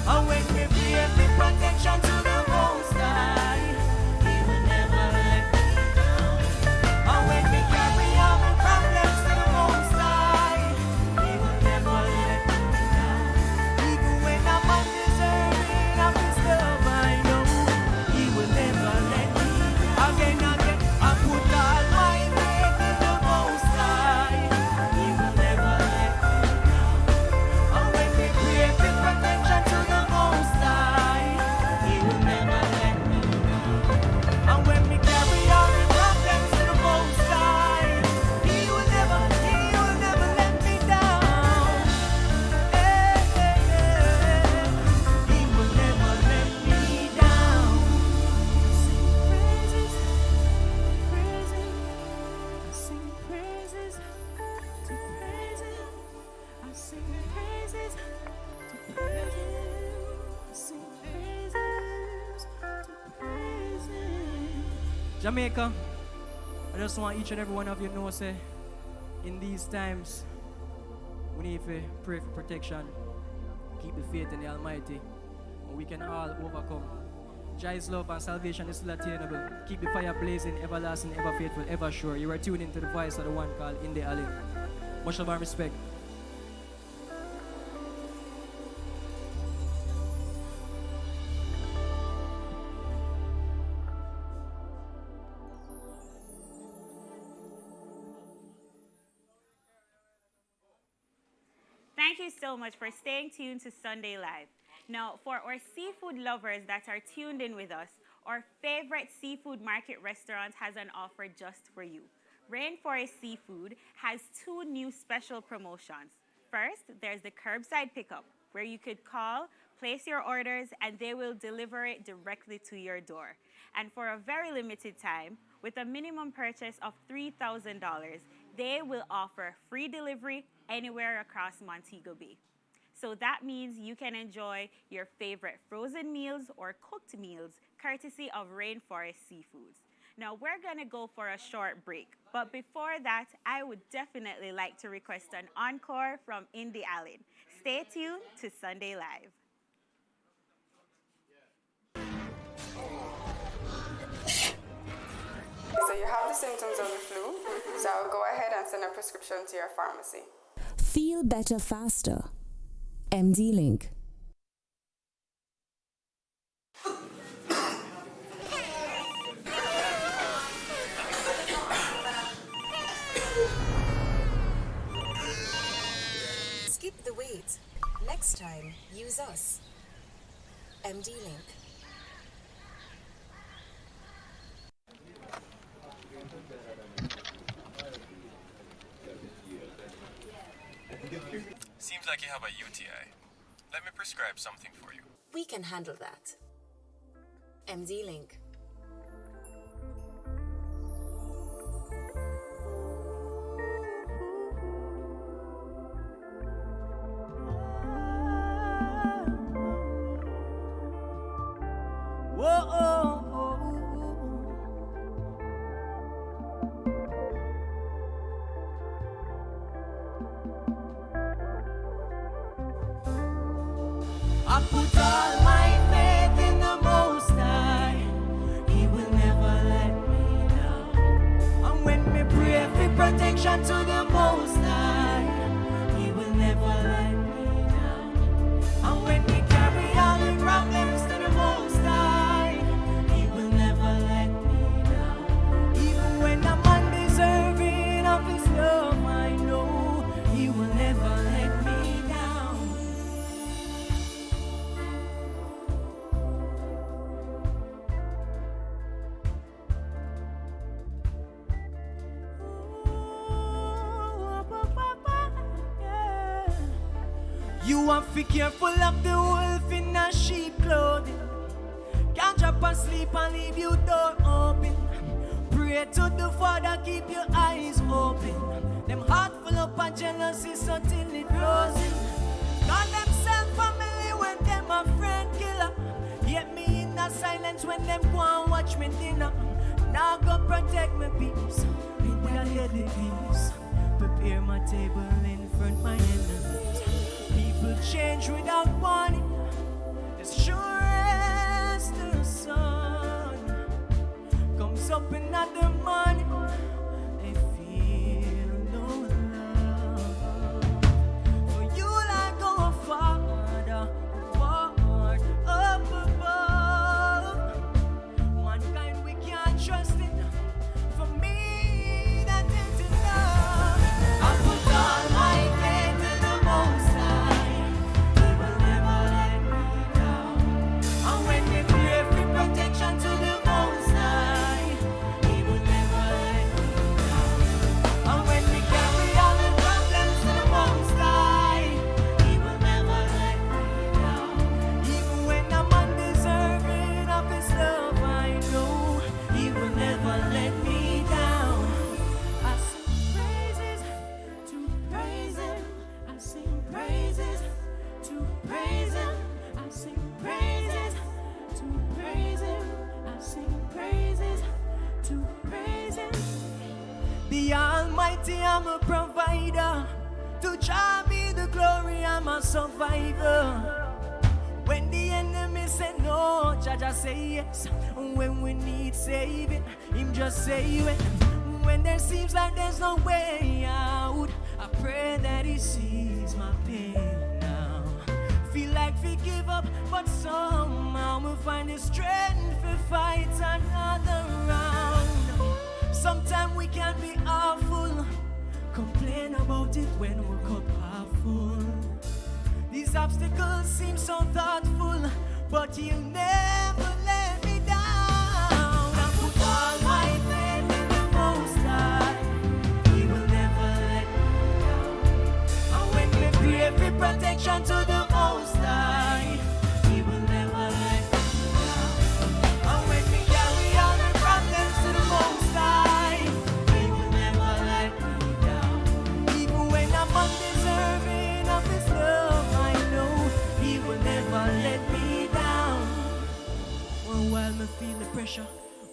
And when we pray for protection to the Most High, He will never let me down. And when we carry all my problems to the Most High, He will never let me down. Even when I'm undeserving of His love, I know He will never let me down. Again, I put all my faith in the Most High. Jamaica, I just want each and every one of you to know, say, in these times, we need to pray for protection, keep the faith in the Almighty, and we can all overcome. Jai's love and salvation is still attainable. Keep the fire blazing, everlasting, ever faithful, ever sure. You are tuned into the voice of the one called In the Alley. Much love and respect. Thank you so much for staying tuned to Sunday Live. Now, for our seafood lovers that are tuned in with us, our favorite seafood market restaurant has an offer just for you. Rainforest Seafood has 2 new special promotions. First, there's the curbside pickup, where you could call, place your orders, and they will deliver it directly to your door. And for a very limited time, with a minimum purchase of $3,000, they will offer free delivery anywhere across Montego Bay. So that means you can enjoy your favorite frozen meals or cooked meals courtesy of Rainforest Seafoods. Now we're gonna go for a short break, but before that, I would definitely like to request an encore from In the Alley. Stay tuned to Sunday Live. So you have the symptoms of the flu, so go ahead and send a prescription to your pharmacy. Feel better faster. MD Link. Skip the wait. Next time, use us. MD Link. Seems like you have a UTI. Let me prescribe something for you. We can handle that. MD Link. I put all my faith in the Most High. He will never let me down. And when me pray for protection to the Most High, He will never let me down. And when we carry all the problems to the Most High, He will never let me down. Even when I'm undeserving of His love, I know He will never let me down. You have to be careful of the wolf in a sheep clothing. Can't drop asleep and leave your door open. Pray to the Father, keep your eyes open. Them heart full up of jealousy, so till it closing. Call themself family when them a friend killer. Get me in the silence when them go and watch me dinner. Now go protect my peace with their deadly peace. Prepare my table in front my enemies. People change without warning, as sure as the sun comes up in the morning. They feel no love for you, like our Father, Lord up above. Mankind we can't trust it. For me, that is enough. I put all my faith in the Most High. He will never let me down. And when we pray for protection to the Most High, He will never let me down. And when we carry all the problems to the Most High, He will never let me down. Even when I'm undeserving of His love, I know He will never let me down. I sing praises to praise Him. I sing praises to praise Him. I sing praises to praise Him. I sing praises to Almighty, I'm a provider. To Jah be the glory, I'm a survivor. When the enemy say no, Jah just say yes. When we need saving, Him just say it. When there seems like there's no way out, I pray that He sees my pain now. Feel like we give up, but somehow we'll find the strength to fight another round. Sometimes we can be awful, complain about it when we're cup half full. These obstacles seem so thoughtful, but you never let me down. I put all my faith in the Most High. He will never let me down. And when we pray for protection to the Most High, He will never let me down. And when we carry all the problems to the Most High, He will never let me down. Even when I'm undeserving of His love, I know He will never let me down. One while me feel the pressure,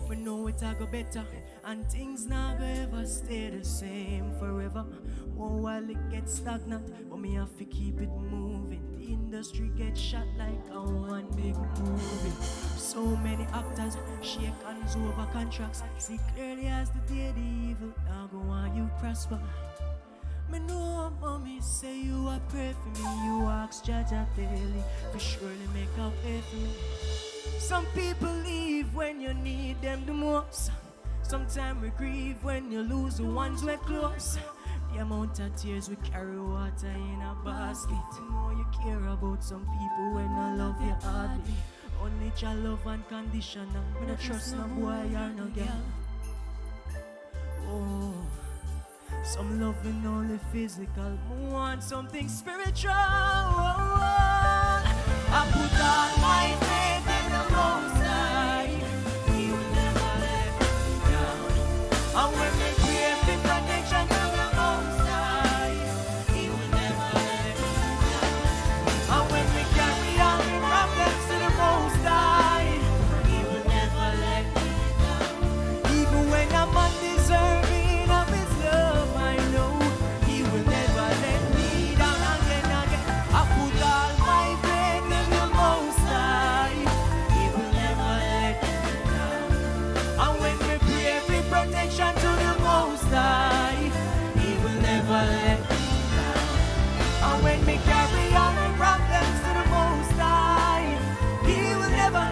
we know it I go better, and things not go ever stay the same forever. One while it gets stagnant, but me have to keep it moving. The industry gets shot like a one big movie. So many actors shake hands over contracts. See clearly as the day the evil now go on you prosper. Me know mommy say you are pray for me. You ask Jaja daily for surely make a way for me. Some people leave when you need them the most. Sometimes we grieve when you lose the ones we're close. The amount of tears we carry water in a basket. You know you care about some people when I love you hardly. Only your love unconditional. Me no trust no boy or no girl. Oh, some loving only physical. Me want something spiritual. I put all my faith in the Most High. He will never let me down. And when we pray for protection to the Most High, He will never let me down. And when we carry all the problems to the Most High, He will never let me down. Even when I'm undeserving of His love, I know He will never let me down. Again, I put all my faith in the Most High. He will never let me down. And when we pray for protection to the Most High, He will never let me down. And when we carry all the problems to the Most High, He will never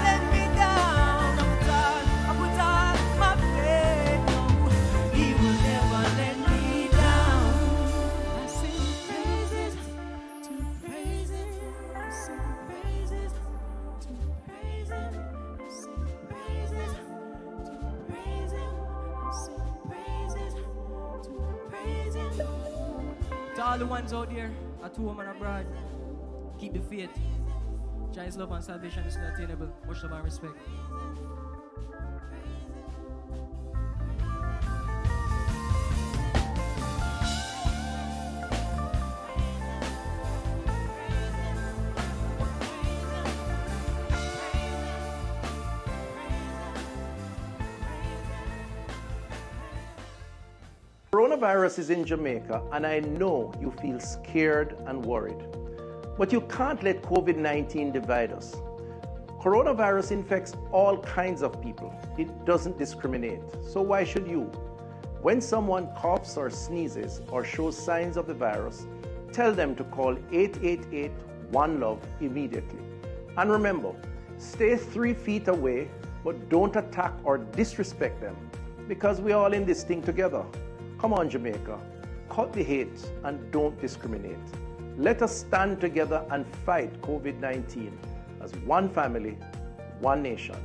let me down. I put all my faith, no, He will never let me down. I sing praises to praise Him. I sing praises to praise Him. I sing praises to praise Him. I sing praises to praise Him. To all the ones out there, at home and abroad, keep the faith. Jai's love and salvation is unattainable. Much love and respect. Coronavirus is in Jamaica, and I know you feel scared and worried. But you can't let COVID-19 divide us. Coronavirus infects all kinds of people. It doesn't discriminate. So why should you? When someone coughs or sneezes or shows signs of the virus, tell them to call 888-1-LOVE immediately. And remember, stay 3 feet away, but don't attack or disrespect them, because we're all in this thing together. Come on, Jamaica, cut the hate and don't discriminate. Let us stand together and fight COVID-19 as one family, one nation.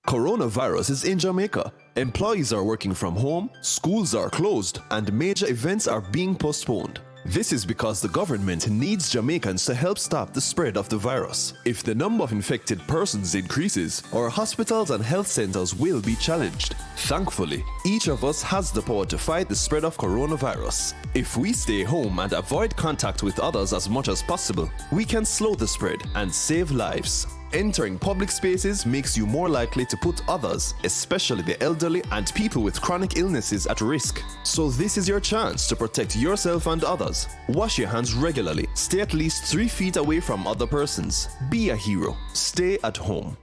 Coronavirus is in Jamaica. Employees are working from home, schools are closed, and major events are being postponed. This is because the government needs Jamaicans to help stop the spread of the virus. If the number of infected persons increases, our hospitals and health centers will be challenged. Thankfully, each of us has the power to fight the spread of coronavirus. If we stay home and avoid contact with others as much as possible, we can slow the spread and save lives. Entering public spaces makes you more likely to put others, especially the elderly and people with chronic illnesses, at risk. So this is your chance to protect yourself and others. Wash your hands regularly. Stay at least 3 feet away from other persons. Be a hero. Stay at home.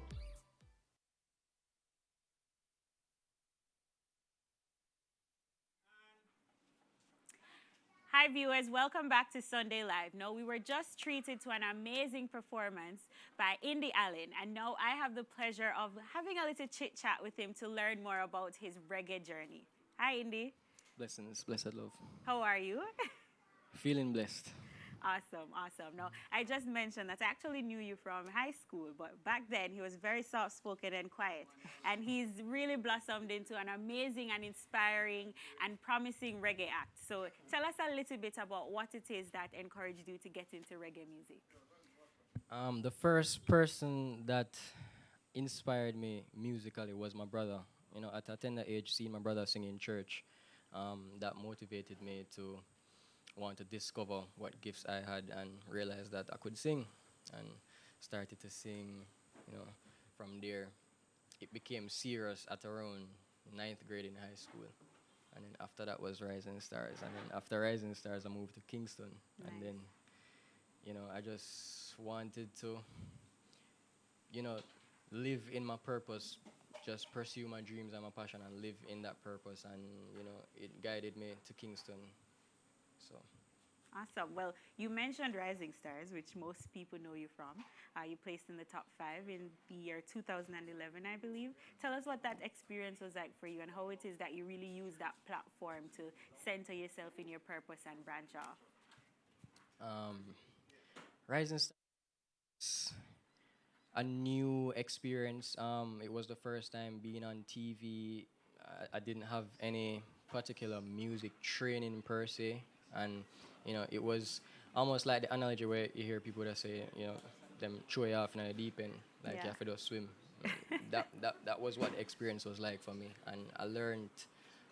Hi viewers, welcome back to Sunday Live. Now, we were just treated to an amazing performance by Indy Allen, and now I have the pleasure of having a little chit chat with him to learn more about his reggae journey. Hi Indy. Blessings, blessed love. How are you? Feeling blessed. Awesome, awesome. Now, I just mentioned that I actually knew you from high school, but back then he was very soft-spoken and quiet. And he's really blossomed into an amazing and inspiring and promising reggae act. So tell us a little bit about what it is that encouraged you to get into reggae music. The first person that inspired me musically was my brother. You know, at a tender age, seeing my brother sing in church, that motivated me to want to discover what gifts I had and realize that I could sing, and started to sing. You know, from there it became serious at around 9th grade in high school, and then after that was Rising Stars, and then after Rising Stars I moved to Kingston. Nice. And then, you know, I just wanted to, you know, live in my purpose, just pursue my dreams and my passion and live in that purpose, and you know, it guided me to Kingston. So. Awesome. Well, you mentioned Rising Stars, which most people know you from. You placed in the top 5 in the year 2011, I believe. Tell us what that experience was like for you and how it is that you really use that platform to center yourself in your purpose and branch off. Rising Stars, a new experience. It was the first time being on TV. I didn't have any particular music training per se. And, you know, it was almost like the analogy where you hear people that say, you know, them throw you off in the deep end, like you have to just swim. that was what the experience was like for me. And I learned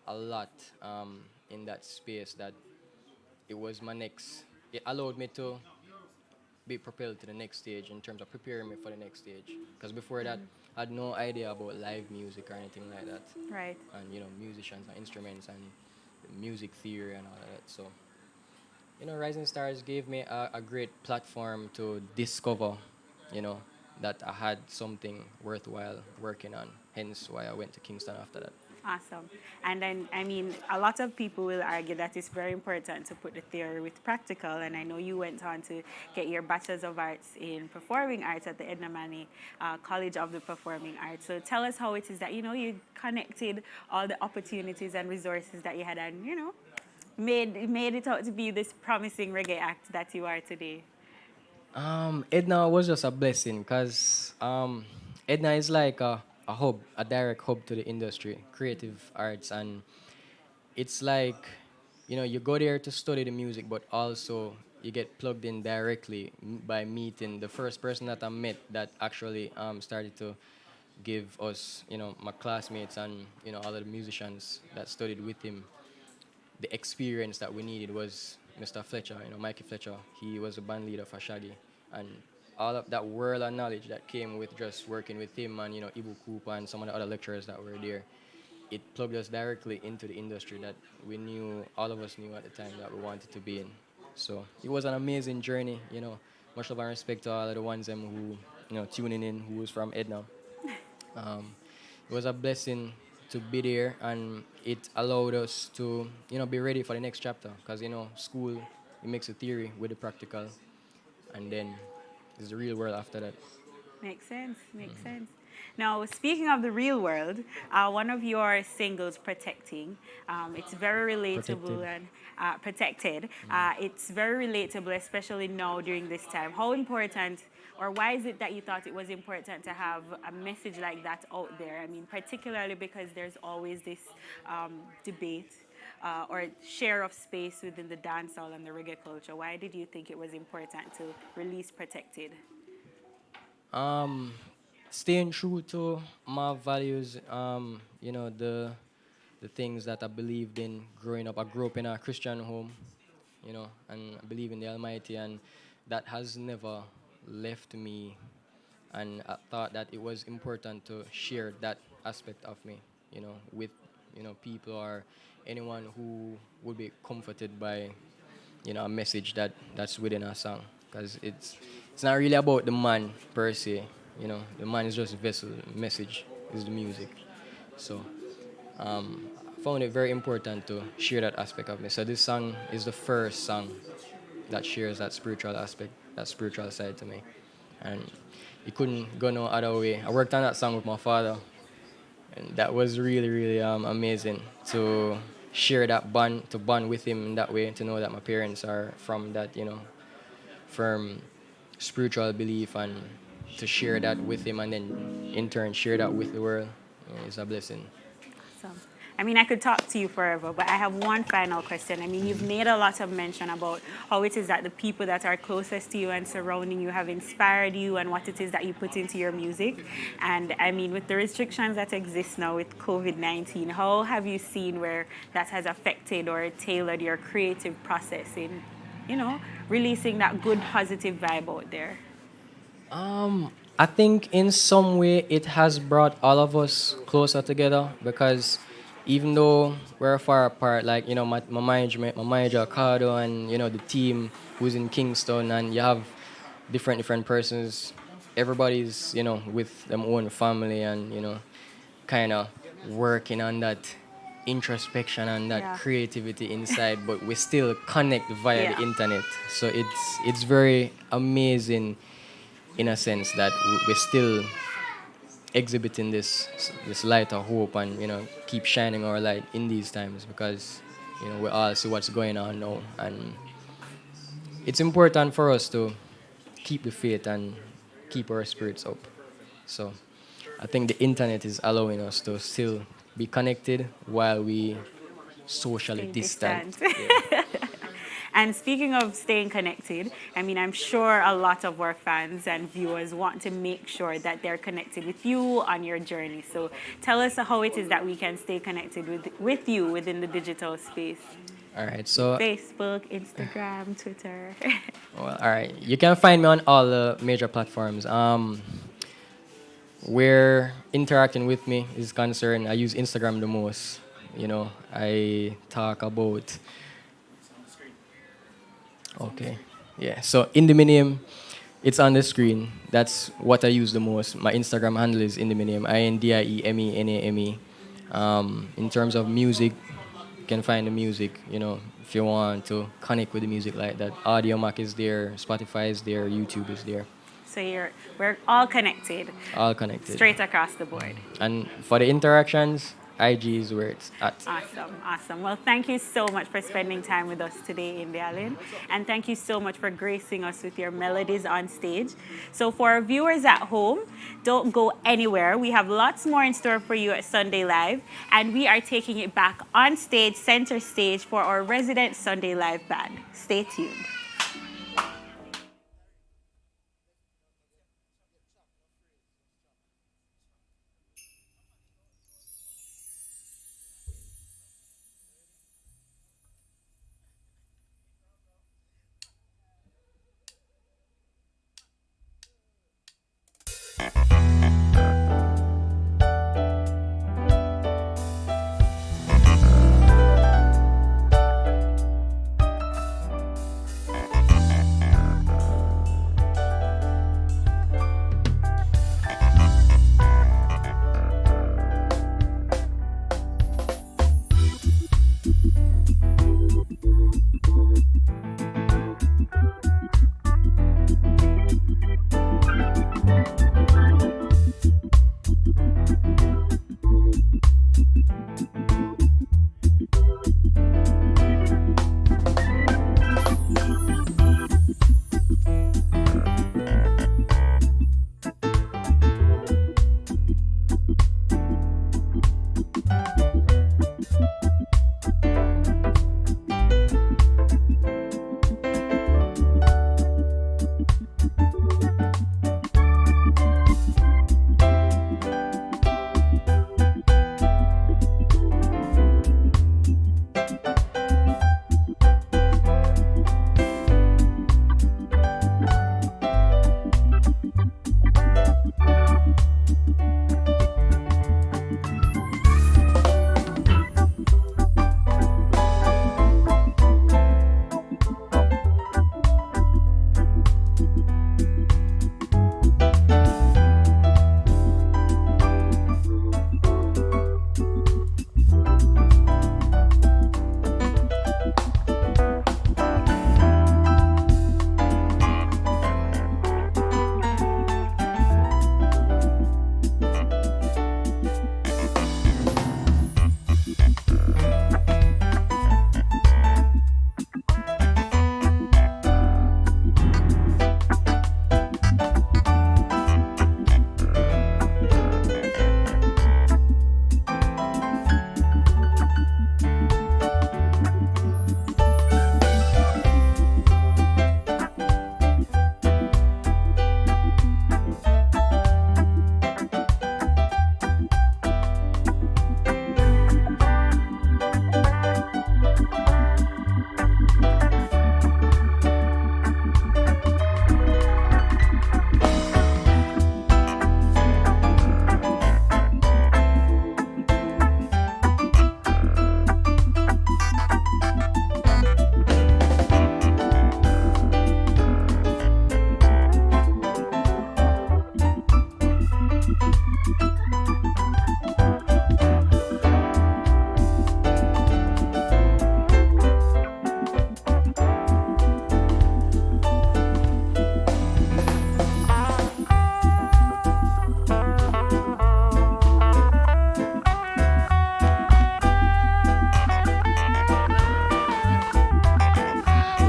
a lot in that space, that it was it allowed me to be propelled to the next stage in terms of preparing me for the next stage. Because before that, I had no idea about live music or anything like that. Right. And, you know, musicians and instruments and music theory and all of that. So, you know, Rising Stars gave me a great platform to discover, you know, that I had something worthwhile working on. Hence why I went to Kingston after that. Awesome. And then, I mean, a lot of people will argue that it's very important to put the theory with practical. And I know you went on to get your Bachelor's of Arts in Performing Arts at the Edna Manny College of the Performing Arts. So tell us how it is that, you know, you connected all the opportunities and resources that you had and, you know, made it out to be this promising reggae act that you are today. Edna was just a blessing, because Edna is like a hub, a direct hub to the industry, creative arts, and it's like, you know, you go there to study the music, but also you get plugged in directly by meeting the first person that I met that actually started to give us, you know, my classmates and, you know, all of the musicians that studied with him, the experience that we needed was Mr. Fletcher, you know, Mikey Fletcher. He was a band leader for Shaggy, and all of that world of knowledge that came with just working with him and, you know, Ibu Cooper and some of the other lecturers that were there, it plugged us directly into the industry that we knew, all of us knew at the time that we wanted to be in. So it was an amazing journey, you know. Much love and respect to all of the ones who, you know, tuning in, who was from Edna. It was a blessing to be there, and it allowed us to, you know, be ready for the next chapter, because, you know, school, it makes the theory with the practical, and then it's the real world after that. Makes sense, makes sense. Now, speaking of the real world, one of your singles, Protecting, it's very relatable and Protected. It's very relatable, especially now during this time. How important, or why is it that you thought it was important to have a message like that out there? I mean, particularly because there's always this debate or share of space within the dancehall and the reggae culture? Why did you think it was important to release Protected? Staying true to my values, the things that I believed in growing up. I grew up in a Christian home, and I believe in the Almighty, and that has never left me. And I thought that it was important to share that aspect of me, with, people or anyone who would be comforted by, a message that's within a song. Because it's not really about the man per se, the man is just a vessel, message is the music. So I found it very important to share that aspect of me. So this song is the first song that shares that spiritual aspect, that spiritual side to me. And it couldn't go no other way. I worked on that song with my father, and that was really, really amazing to share that bond, to bond with him in that way, to know that my parents are from that, firm spiritual belief, and to share that with him and then in turn share that with the world is a blessing. Awesome. I mean, I could talk to you forever, but I have one final question. I mean, you've made a lot of mention about how it is that the people that are closest to you and surrounding you have inspired you and what it is that you put into your music. And I mean, with the restrictions that exist now with COVID-19, how have you seen where that has affected or tailored your creative process in, releasing that good, positive vibe out there? I think in some way it has brought all of us closer together, because even though we're far apart, like, my manager Cardo and, the team who's in Kingston, and you have different persons, everybody's, with their own family and, kind of working on that introspection and that creativity inside, but we still connect via the internet. So it's very amazing in a sense that we're still exhibiting this light of hope and, keep shining our light in these times, because, we all see what's going on now. And it's important for us to keep the faith and keep our spirits up. So I think the internet is allowing us to still be connected while we socially distant. And speaking of staying connected, I mean, I'm sure a lot of our fans and viewers want to make sure that they're connected with you on your journey. So tell us how it is that we can stay connected with you within the digital space. All right, so Facebook, Instagram, Twitter. Well, all right, you can find me on all the major platforms. Where interacting with me is concerned, I use Instagram the most. I talk about. Okay, yeah. So Indominium, it's on the screen. That's what I use the most. My Instagram handle is Indominium, INDIEMENAME. In terms of music, you can find the music. If you want to connect with the music like that, Audio Mac is there, Spotify is there, YouTube is there. So we're all connected. All connected. Straight across the board. And for the interactions, IG is where it's at. Awesome. Well, thank you so much for spending time with us today in the island. And thank you so much for gracing us with your melodies on stage. So for our viewers at home, don't go anywhere. We have lots more in store for you at Sunday Live. And we are taking it back on stage, center stage, for our resident Sunday Live band. Stay tuned.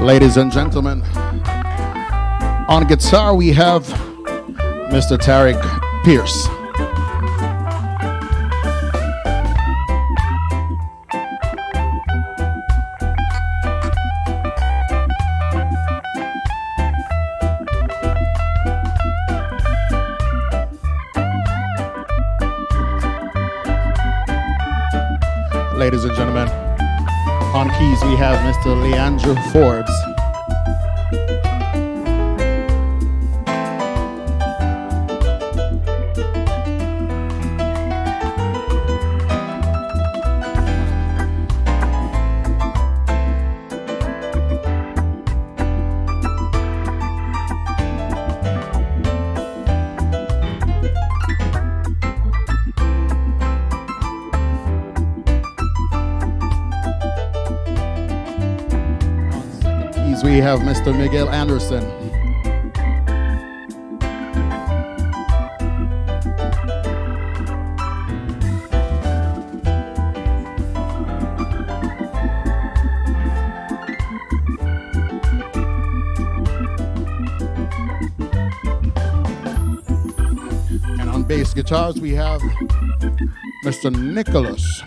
Ladies and gentlemen, on guitar we have Mr. Tariq Pierce. Ladies and gentlemen, on keys we have Mr. Leandro Forbes. We have Mr. Miguel Anderson. And on bass guitars we have Mr. Nicholas.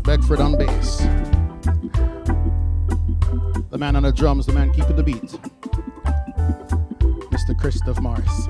Beckford on bass. The man on the drums, the man keeping the beat, Mr. Christoph Morris.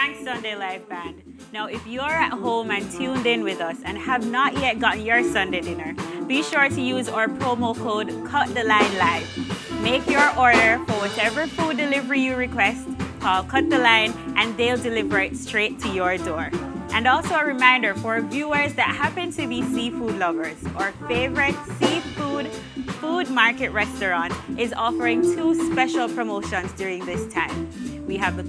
Thanks, Sunday Live Band. Now, if you're at home and tuned in with us and have not yet gotten your Sunday dinner, be sure to use our promo code CUTTHELINE-LIVE. Make your order for whatever food delivery you request, call Cut the Line, and they'll deliver it straight to your door. And also a reminder for viewers that happen to be seafood lovers, our favorite seafood food market restaurant is offering 2 special promotions during this time. We have the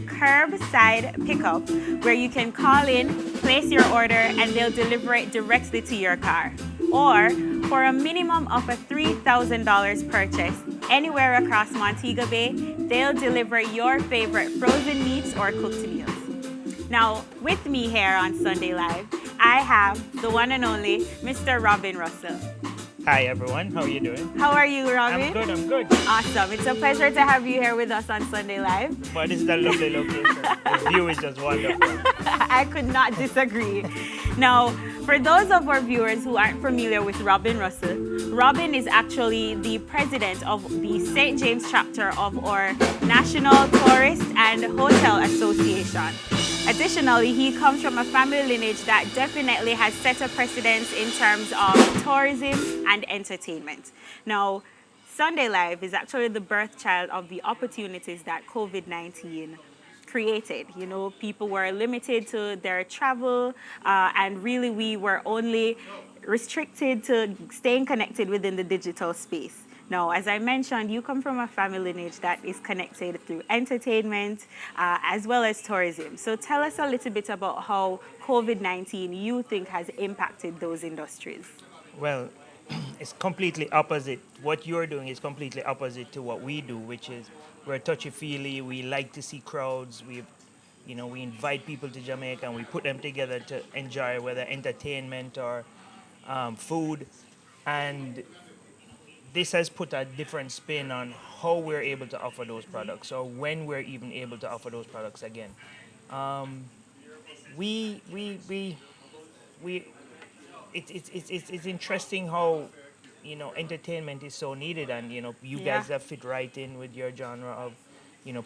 curbside pickup, where you can call in, place your order, and they'll deliver it directly to your car. Or for a minimum of a $3,000 purchase anywhere across Montego Bay, they'll deliver your favorite frozen meats or cooked meals. Now, with me here on Sunday Live, I have the one and only Mr. Robin Russell. Hi everyone, how are you doing? How are you, Robin? I'm good. Awesome. It's a pleasure to have you here with us on Sunday Live. Well, this is a lovely location. The view is just wonderful. I could not disagree. Now, for those of our viewers who aren't familiar with Robin Russell, Robin is actually the president of the St. James chapter of our National Tourist and Hotel Association. Additionally, he comes from a family lineage that definitely has set a precedence in terms of tourism and entertainment. Now, Sunday Live is actually the birth child of the opportunities that COVID-19 created. You know, people were limited to their travel, and really we were only restricted to staying connected within the digital space. Now, as I mentioned, you come from a family lineage that is connected through entertainment as well as tourism. So tell us a little bit about how COVID-19 you think has impacted those industries. Well, it's completely opposite. What you're doing is completely opposite to what we do, which is we're touchy-feely. We like to see crowds. We invite people to Jamaica and we put them together to enjoy whether entertainment or food. And this has put a different spin on how we're able to offer those products, or when we're even able to offer those products again. It's interesting how, entertainment is so needed, and you guys have fit right in with your genre of,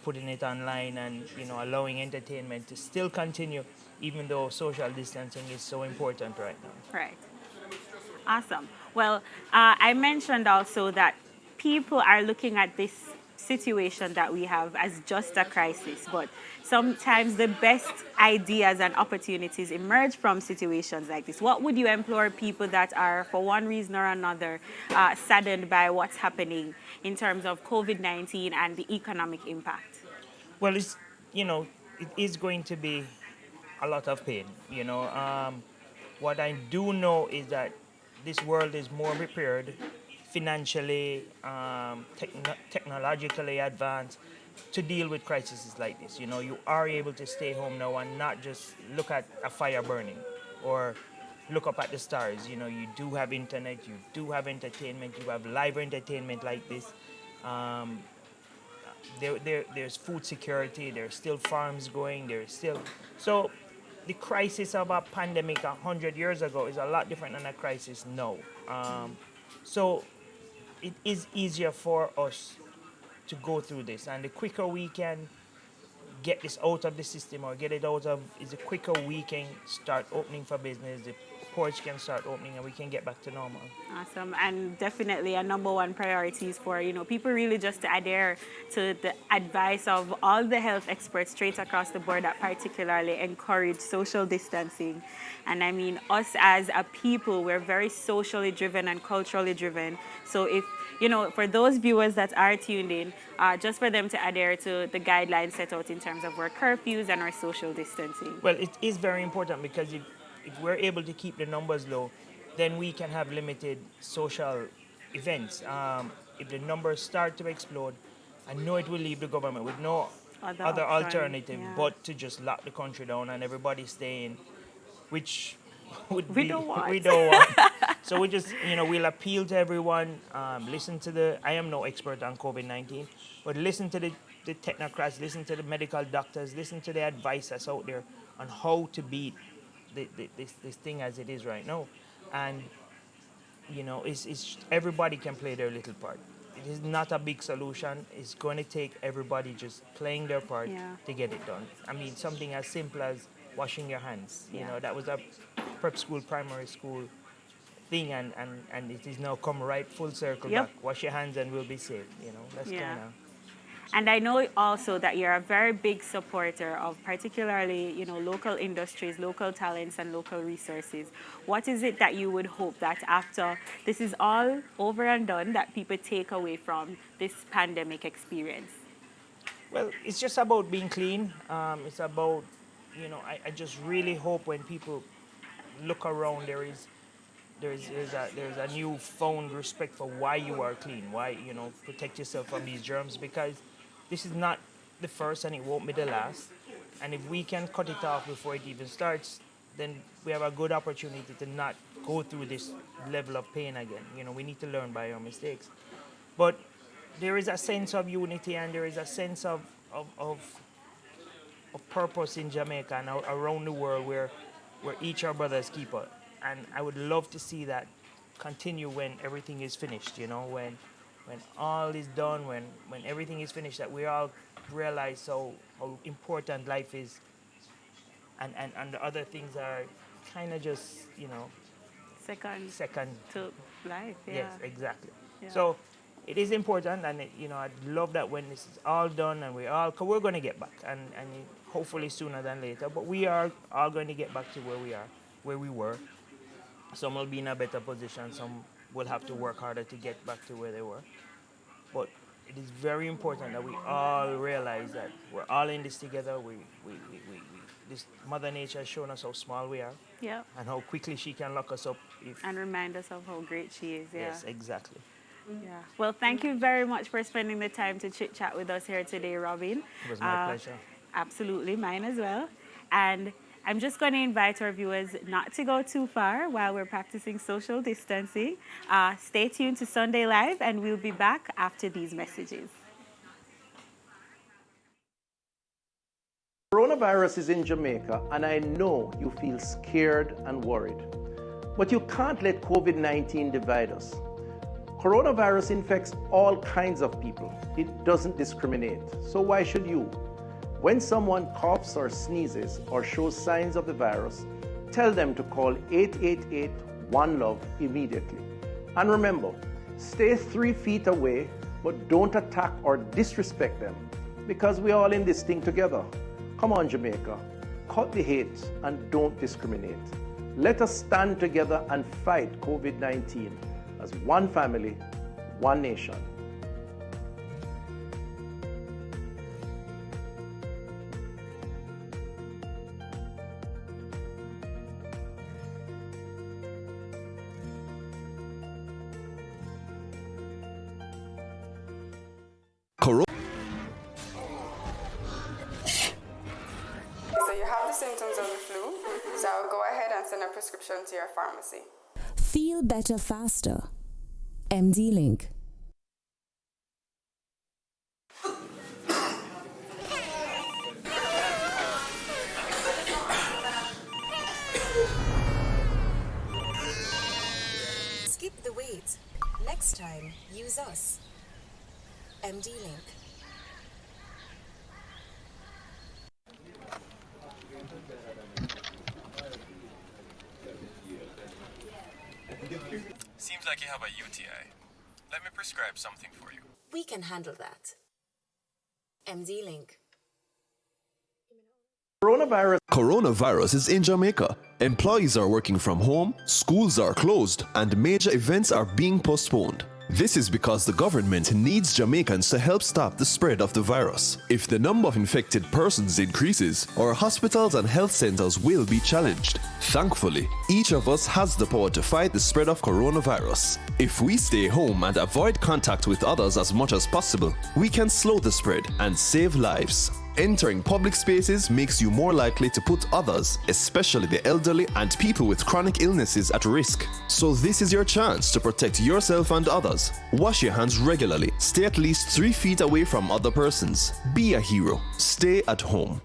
putting it online and allowing entertainment to still continue, even though social distancing is so important right now. Right. Awesome. Well, I mentioned also that people are looking at this situation that we have as just a crisis, but sometimes the best ideas and opportunities emerge from situations like this. What would you implore people that are, for one reason or another, saddened by what's happening in terms of COVID-19 and the economic impact? Well, it is going to be a lot of pain. What I do know is that this world is more prepared, financially, technologically advanced, to deal with crises like this. You are able to stay home now and not just look at a fire burning or look up at the stars. You do have internet, you do have entertainment, you have live entertainment like this. There's food security, there's still farms going, so the crisis of a pandemic 100 years ago is a lot different than a crisis now. So it is easier for us to go through this, and the quicker we can get this out of the system or get it out of, is the quicker we can start opening for business, the ports can start opening and we can get back to normal. Awesome. And definitely a number one priority is for, people really just to adhere to the advice of all the health experts straight across the board that particularly encourage social distancing. And I mean, us as a people, we're very socially driven and culturally driven. So if, for those viewers that are tuned in, just for them to adhere to the guidelines set out in terms of our curfews and our social distancing. Well, it is very important, because if we're able to keep the numbers low, then we can have limited social events. If the numbers start to explode, I know it will leave the government with no other alternative but to just lock the country down and everybody stay in, which we don't want. So we just, we'll appeal to everyone, listen to I am no expert on COVID-19, but listen to the technocrats, listen to the medical doctors, listen to the advice that's out there on how to beat this thing as it is right now. And, it's everybody can play their little part. it is not a big solution. It's going to take everybody just playing their part to get it done. I mean, something as simple as washing your hands. You know, that was a prep school, primary school thing, and it is now come right full circle back. Wash your hands and we'll be safe. You know, that's kind of. And I know also that you're a very big supporter of particularly, you know, local industries, local talents, and local resources. What is it that you would hope that after this is all over and done, that people take away from this pandemic experience? Well, it's just about being clean. It's about, you know, I just really hope when people look around, there's a newfound respect for why you are clean, why, you know, protect yourself from these germs, because this is not the first and it won't be the last. And if we can cut it off before it even starts, then we have a good opportunity to not go through this level of pain again. You know, we need to learn by our mistakes. But there is a sense of unity and there is a sense of purpose in Jamaica and around the world where each are brother's keeper. And I would love to see that continue when everything is finished, you know, when all is done, when everything is finished, that we all realize how important life is, and the other things are kind of just, you know, second to life. Yes, exactly. So it is important, and you know, I'd love that when this is all done and cause we're going to get back, and hopefully sooner than later, but we are all going to get back to where we were. Some will be in a better position, some will have to work harder to get back to where they were. But it is very important that we all realize that we're all in this together. This Mother Nature has shown us how small we are. Yeah. And how quickly she can lock us up. And remind us of how great she is. Yeah. Yes, exactly. Yeah. Well, thank you very much for spending the time to chit chat with us here today, Robin. It was my pleasure. Absolutely, mine as well. And I'm just going to invite our viewers not to go too far while we're practicing social distancing. Stay tuned to Sunday Live, and we'll be back after these messages. Coronavirus is in Jamaica, and I know you feel scared and worried. But you can't let COVID-19 divide us. Coronavirus infects all kinds of people. It doesn't discriminate. So why should you? When someone coughs or sneezes or shows signs of the virus, tell them to call 888-1-LOVE immediately. And remember, stay 3 feet away, but don't attack or disrespect them, because we're all in this thing together. Come on, Jamaica, cut the hate and don't discriminate. Let us stand together and fight COVID-19 as one family, one nation. So you have the symptoms of the flu, so go ahead and send a prescription to your pharmacy. Feel better faster. MD Link. Skip the wait. Next time, use us. MD Link. Seems like you have a UTI. Let me prescribe something for you. We can handle that. MD Link. Coronavirus is in Jamaica. Employees are working from home, schools are closed, and major events are being postponed. This is because the government needs Jamaicans to help stop the spread of the virus. If the number of infected persons increases, our hospitals and health centers will be challenged. Thankfully, each of us has the power to fight the spread of coronavirus. If we stay home and avoid contact with others as much as possible, we can slow the spread and save lives. Entering public spaces makes you more likely to put others, especially the elderly and people with chronic illnesses, at risk. So this is your chance to protect yourself and others. Wash your hands regularly. Stay at least 3 feet away from other persons. Be a hero. Stay at home.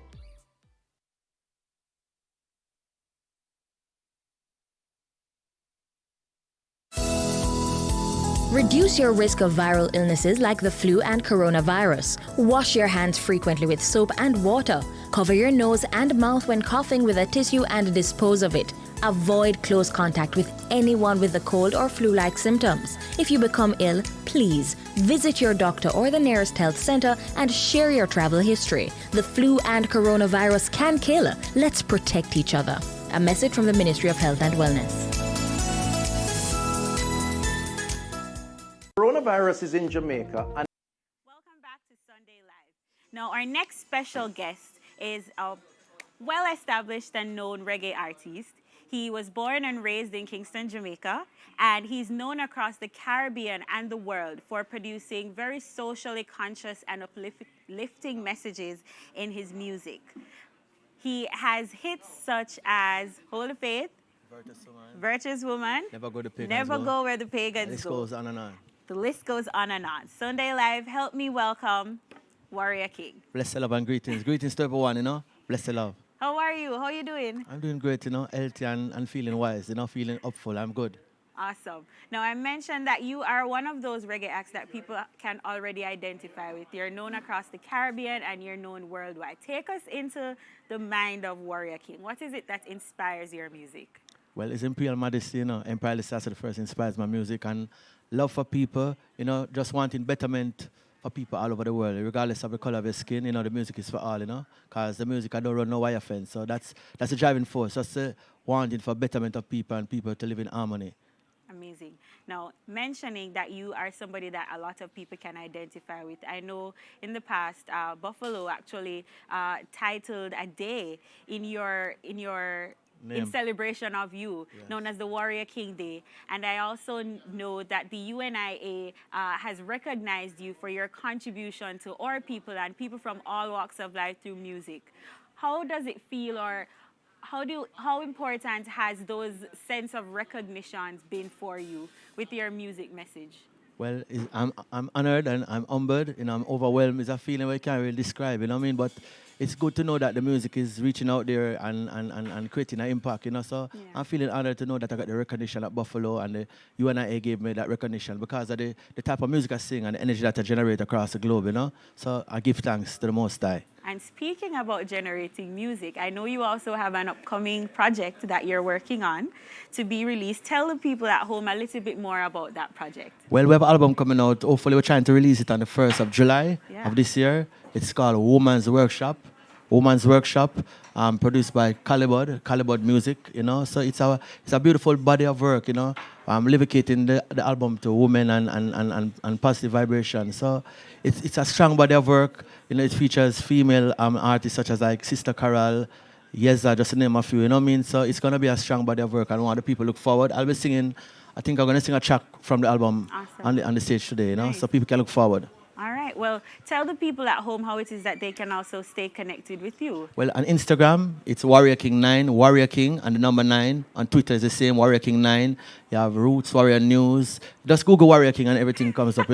Reduce your risk of viral illnesses like the flu and coronavirus. Wash your hands frequently with soap and water. Cover your nose and mouth when coughing with a tissue and dispose of it. Avoid close contact with anyone with a cold or flu-like symptoms. If you become ill, please visit your doctor or the nearest health center and share your travel history. The flu and coronavirus can kill. Let's protect each other. A message from the Ministry of Health and Wellness. Coronavirus is in Jamaica and Welcome back to Sunday Live. Now, our next special guest is a well-established and known reggae artist. He was born and raised in Kingston, Jamaica, and he's known across the Caribbean and the world for producing very socially conscious and uplifting messages in his music. He has hits such as Hold the Faith, Virtuous Woman, Never Go, the Pagans Never Go. Go Where the Pagans This Go. goes on and on. The list goes on and on. Sunday Live, help me welcome Warrior King. Bless the love and greetings. Greetings to everyone, Bless the love. How are you? How are you doing? I'm doing great, healthy and feeling wise, feeling upful. I'm good. Awesome. Now, I mentioned that you are one of those reggae acts that people can already identify with. You're known across the Caribbean and you're known worldwide. Take us into the mind of Warrior King. What is it that inspires your music? Well, it's Imperial Majesty, Imperial Assassin the First inspires my music and love for people, just wanting betterment for people all over the world, regardless of the color of your skin. The music is for all, because the music, I don't run no wire fence. So that's the driving force. That's the wanting for betterment of people and people to live in harmony. Amazing. Now, mentioning that you are somebody that a lot of people can identify with, I know in the past, Buffalo actually titled a day in celebration of you, yes, known as the Warrior King Day. And I also know that the UNIA has recognized you for your contribution to our people and people from all walks of life through music. How does it feel, or how important has those sense of recognitions been for you with your music message? Well, I'm honored and I'm humbled, I'm overwhelmed. It's a feeling I can't really describe, But it's good to know that the music is reaching out there and creating an impact, So yeah, I'm feeling honored to know that I got the recognition at Buffalo, and the UNIA gave me that recognition because of the type of music I sing and the energy that I generate across the globe, So I give thanks to the Most High. And speaking about generating music, I know you also have an upcoming project that you're working on to be released. Tell the people at home a little bit more about that project. Well, we have an album coming out. Hopefully, we're trying to release it on the 1st of July of this year. It's called Woman's Workshop. Produced by Calibod Music, So it's a beautiful body of work, I'm livicating the album to women and positive vibration. So it's a strong body of work. It features female artists such as like Sister Carol, Yeza, just to name a few, So it's gonna be a strong body of work, and I want the people to look forward. I'll be singing. I think I'm gonna sing a track from the album on the stage today, Nice. So people can look forward. All right. Well, tell the people at home how it is that they can also stay connected with you. Well, on Instagram, it's Warrior King 9, Warrior King, and the number 9. On Twitter, it's the same, Warrior King 9. You have Roots, Warrior News. Just Google Warrior King and everything comes up,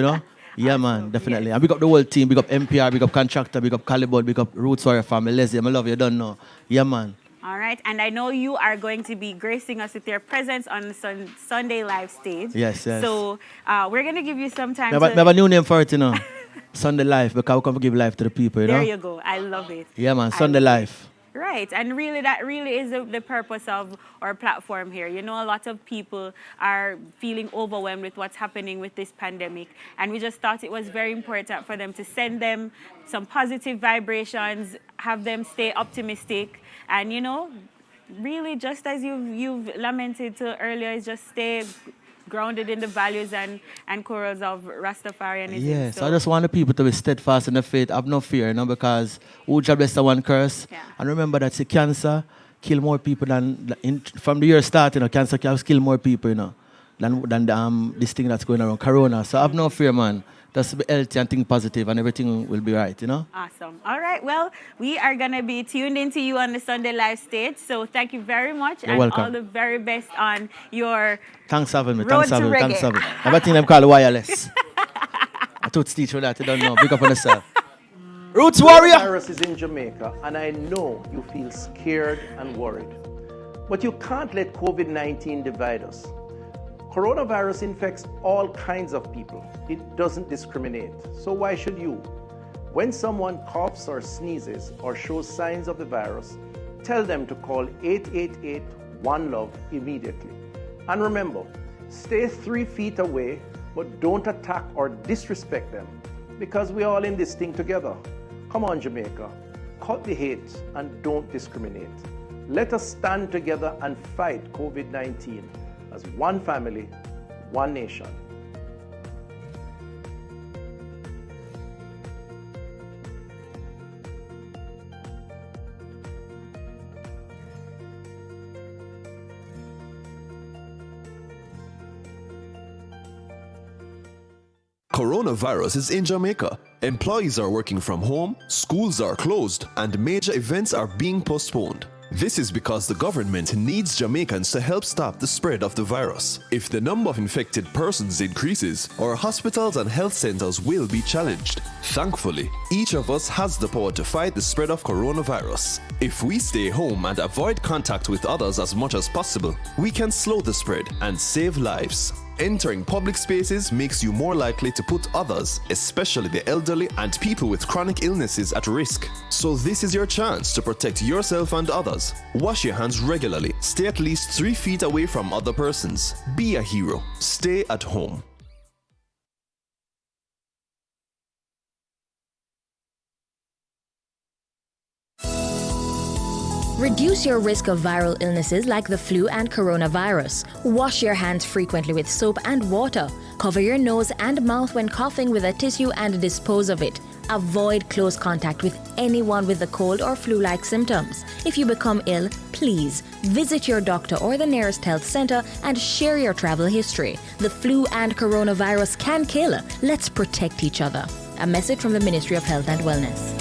Yeah, man, definitely. Yes. And big up the whole team. Big up MPR, big up Contractor, big up Calibod, big up Roots Warrior family. Leslie, I love you, don't know. Yeah, man. All right. And I know you are going to be gracing us with your presence on the Sunday Live stage. Yes. So we're going to give you some time We have a new name for it, Sunday Life, because we come to give life to the people, There you go. I love it. Yeah, man, Sunday Life. Right, and really that really is the purpose of our platform here. A lot of people are feeling overwhelmed with what's happening with this pandemic, and we just thought it was very important for them to send them some positive vibrations, have them stay optimistic, and really just as you've lamented to earlier, is just stay grounded in the values and corals of Rastafarianism. Yes, so I just want the people to be steadfast in the faith, have no fear, because who shall bless the one curse? Yeah. And remember that cancer kill more people from the year start, cancer can kill more people, than this thing that's going around, Corona. So have no fear, man. Just be healthy and think positive, and everything will be right, Awesome. All right. Well, we are going to be tuned into you on the Sunday Live stage. So thank you very much. You're welcome. All the very best on your Thanks for having me. road Thanks to for having me. reggae. Thanks for having me. Everything them call wireless. I taught teach for that. You don't know. Big up on yourself. Roots Warrior. Coronavirus is in Jamaica, and I know you feel scared and worried. But you can't let COVID-19 divide us. Coronavirus infects all kinds of people. It doesn't discriminate. So why should you? When someone coughs or sneezes or shows signs of the virus, tell them to call 888-1-LOVE immediately. And remember, stay 3 feet away, but don't attack or disrespect them, because we're all in this thing together. Come on, Jamaica. Cut the hate and don't discriminate. Let us stand together and fight COVID-19 as one family, one nation. Coronavirus is in Jamaica. Employees are working from home, schools are closed, and major events are being postponed. This is because the government needs Jamaicans to help stop the spread of the virus. If the number of infected persons increases, our hospitals and health centers will be challenged. Thankfully, each of us has the power to fight the spread of coronavirus. If we stay home and avoid contact with others as much as possible, we can slow the spread and save lives. Entering public spaces makes you more likely to put others, especially the elderly and people with chronic illnesses, at risk. So this is your chance to protect yourself and others. Wash your hands regularly. Stay at least 3 feet away from other persons. Be a hero. Stay at home. Reduce your risk of viral illnesses like the flu and coronavirus. Wash your hands frequently with soap and water. Cover your nose and mouth when coughing with a tissue and dispose of it. Avoid close contact with anyone with a cold or flu-like symptoms. If you become ill, please visit your doctor or the nearest health center and share your travel history. The flu and coronavirus can kill. Let's protect each other. A message from the Ministry of Health and Wellness.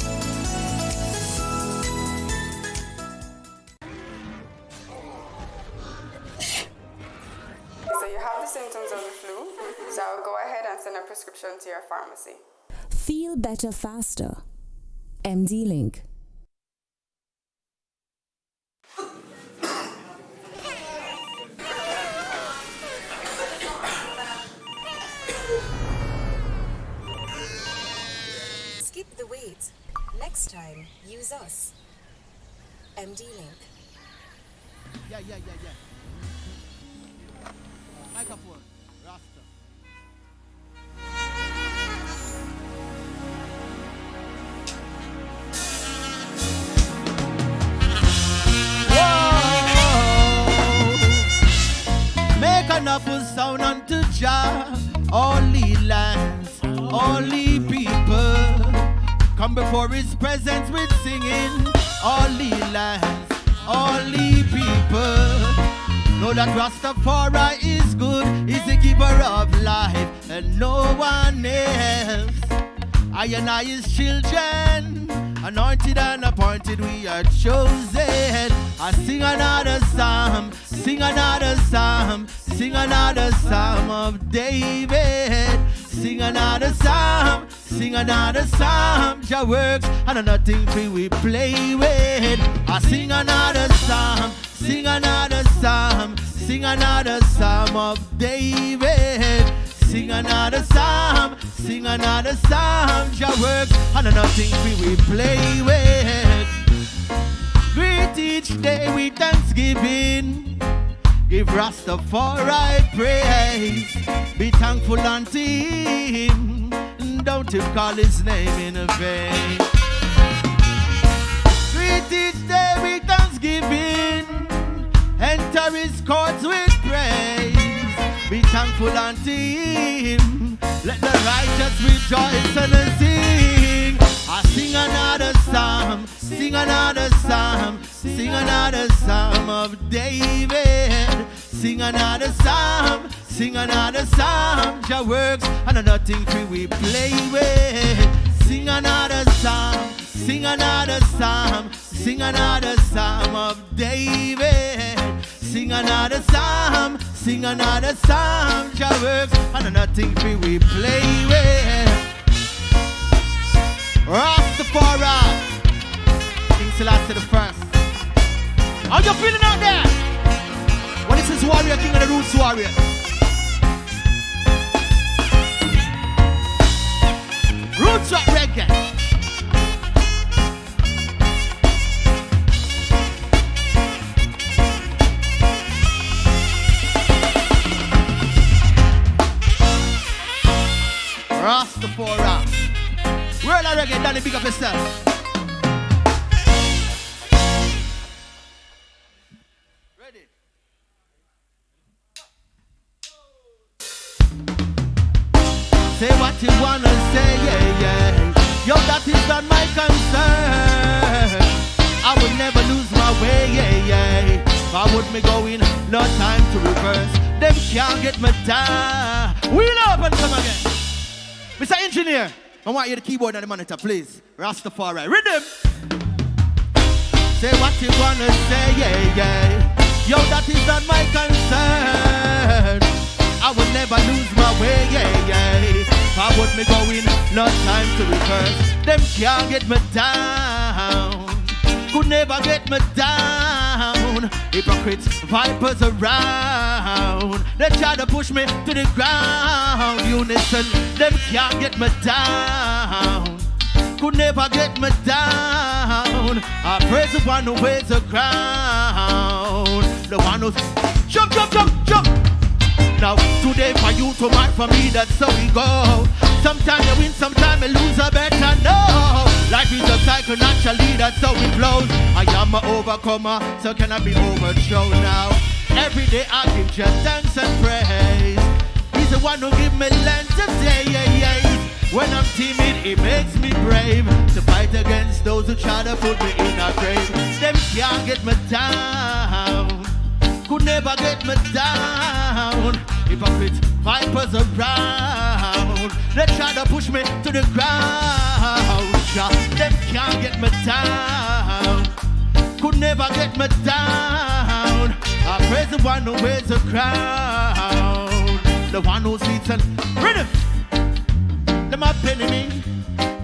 Symptoms of the flu, so go ahead and send a prescription to your pharmacy. Feel better faster. MD Link. Skip the wait. Next time, use us. MD Link. Yeah. Microphone, Rasta. Whoa. Make an apple sound unto Jah. Only lands, only people come before His presence with singing. Only lands, only people. Know that Rastafari is good, is the giver of life, and no one else. I and I is children, anointed and appointed, we are chosen. I sing another psalm, sing another psalm, sing another psalm of David. Sing another psalm, sing another psalm. Jah works and nothing we play with. I sing another psalm, sing another psalm, sing another psalm of David. Sing another psalm, sing another psalm. Jah works and nothing we play with. Greet each day with thanksgiving. Give Rastafari praise. Be thankful unto Him. Don't you call His name in vain. Greet each day with thanksgiving. Enter His courts with praise. Be thankful unto Him. Let the righteous rejoice and sing. I sing another psalm, sing another psalm, sing another psalm of David. Sing another psalm, sing another psalm. Jah works and nothing we play with. Sing another psalm, sing another psalm, sing another psalm of David. Sing another psalm, sing another psalm. Jah works and nothing we play with. Rastafari, King Selassie the First. How you feeling out there? Well, this is Warrior King of the Roots Warrior. Rastafari. World of reggae, Danny, big up yourself. Say what you wanna say, yeah, yeah. Yo, that is not my concern. I would never lose my way, yeah, yeah. Why would me go in? No time to reverse. Them can't get me down. Wheel up and come again. Mr. Engineer, I want you the keyboard and the monitor, please. Rastafari, rhythm. Say what you wanna say, yeah, yeah. Yo, that is not my concern. I will never lose my way, yeah, yeah. Forward me going, no time to reverse. Them can't get me down. Could never get me down. Hypocrites, vipers around. They try to push me to the ground. Unison, them can't get me down. Could never get me down. I praise the one who wears the crown. The one who's jump, jump, jump, jump. Now, today for you, tomorrow for me, that's how we go. Sometimes you win, sometimes you lose, I better know. Life is a cycle, naturally, that's how it flows. I am an overcomer, so can I be overthrown now? Every day I give just thanks and praise. He's the one who give me length to say, yeah, yeah. When I'm timid, it makes me brave to fight against those who try to put me in a grave. Them can't get me down. Could never get me down. Hypocrites, vipers around. They try to push me to the ground. Them can't get me down. Could never get me down. I praise the one who wears the crown. The one who sits and rhythm. Them a penny me,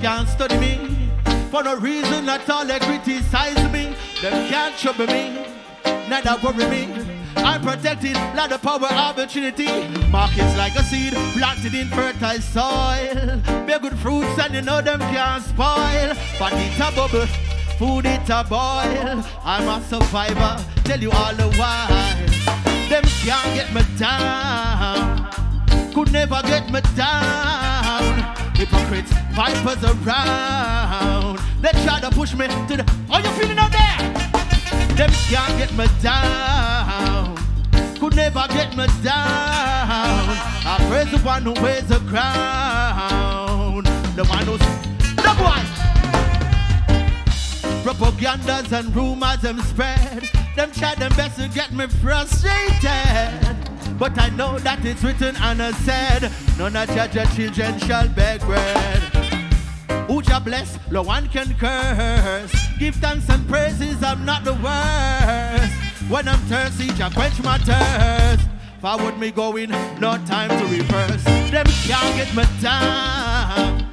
can't study me. For no reason at all they criticize me. Them can't trouble me, neither worry me. I'm protected like the power of the Trinity. Markets like a seed planted in fertile soil. Bear good fruits and you know them can't spoil. But it a bubble, food it a boil. I'm a survivor, tell you all the while. Them can't get me down. Could never get me down. Hypocrites, vipers around. They try to push me to the... Are you feeling out there? Them can't get me down. Could never get me down. I praise the one who wears the crown. The one who's the boy. Propagandas and rumors them spread. Them try them best to get me frustrated. But I know that it's written and said, none of your children shall beg bread. Who shall bless, no one can curse. Give thanks and praises, I'm not the worst. When I'm thirsty, Jah quench my thirst. Forward me going, no time to reverse. Them can't get me down.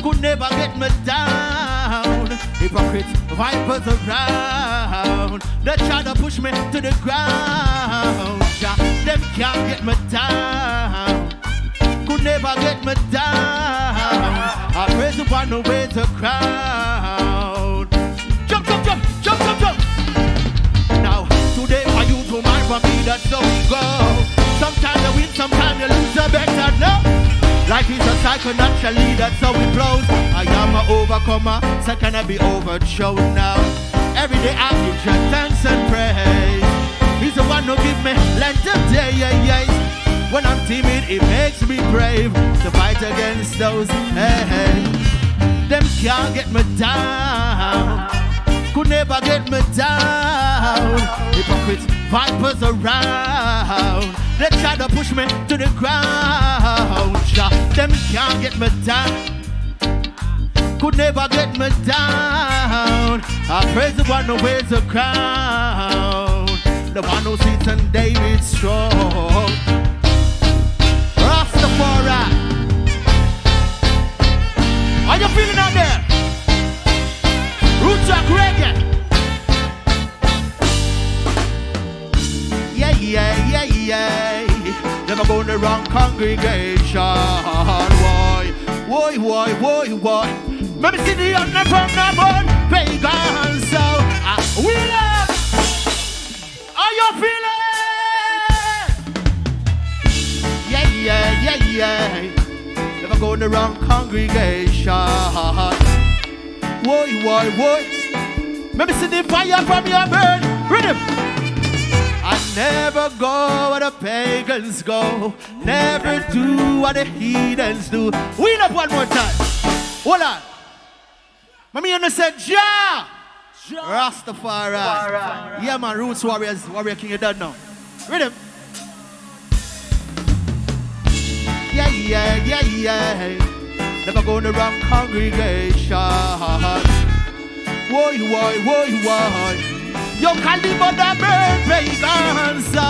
Could never get me down. Hypocrites, vipers around. They try to push me to the ground. Jah, them can't get me down. Could never get me down. I praise the one who wears the crown. Jump, jump, jump, jump, jump, jump. Now, today for you, tomorrow for me, that's how we go. Sometimes you win, sometimes you lose, I better know. Life is a cycle, naturally, that's how it flows. I am an overcomer, so can I be overthrown now? Every day I give just thanks and praise. He's the one who give me length of day, yeah, yeah. When I'm timid, it makes me brave to fight against those, hey, hey. Them can't get me down. Could never get me down. Hypocrites, vipers around. They try to push me to the ground. Them can't get me down. Could never get me down. I praise the one who wears the crown. The one who sits on David's throne. Rastafari. Are you feeling out there? Roots Rock Reggae. Yeah, yeah, yeah, yeah. Never go in the wrong congregation. Why, why, why? Maybe see the honor from the born pagan. So we love. Are you feeling? Yeah, yeah, yeah, yeah. Never go in the wrong congregation. Woy, woy, woy. Let me see the fire from your burn. Rhythm. I never go where the pagans go. Never do what the heathens do. Wheel up one more time. Hold on. Mommy, you said, Ja! Rastafari. Yeah, man, Roots Warriors, Warrior King, you done now. Rhythm. Yeah, yeah, yeah, yeah. Never go in the wrong congregation. Woy, woy, woy, woy. Yo, Caliber the bird pagans, so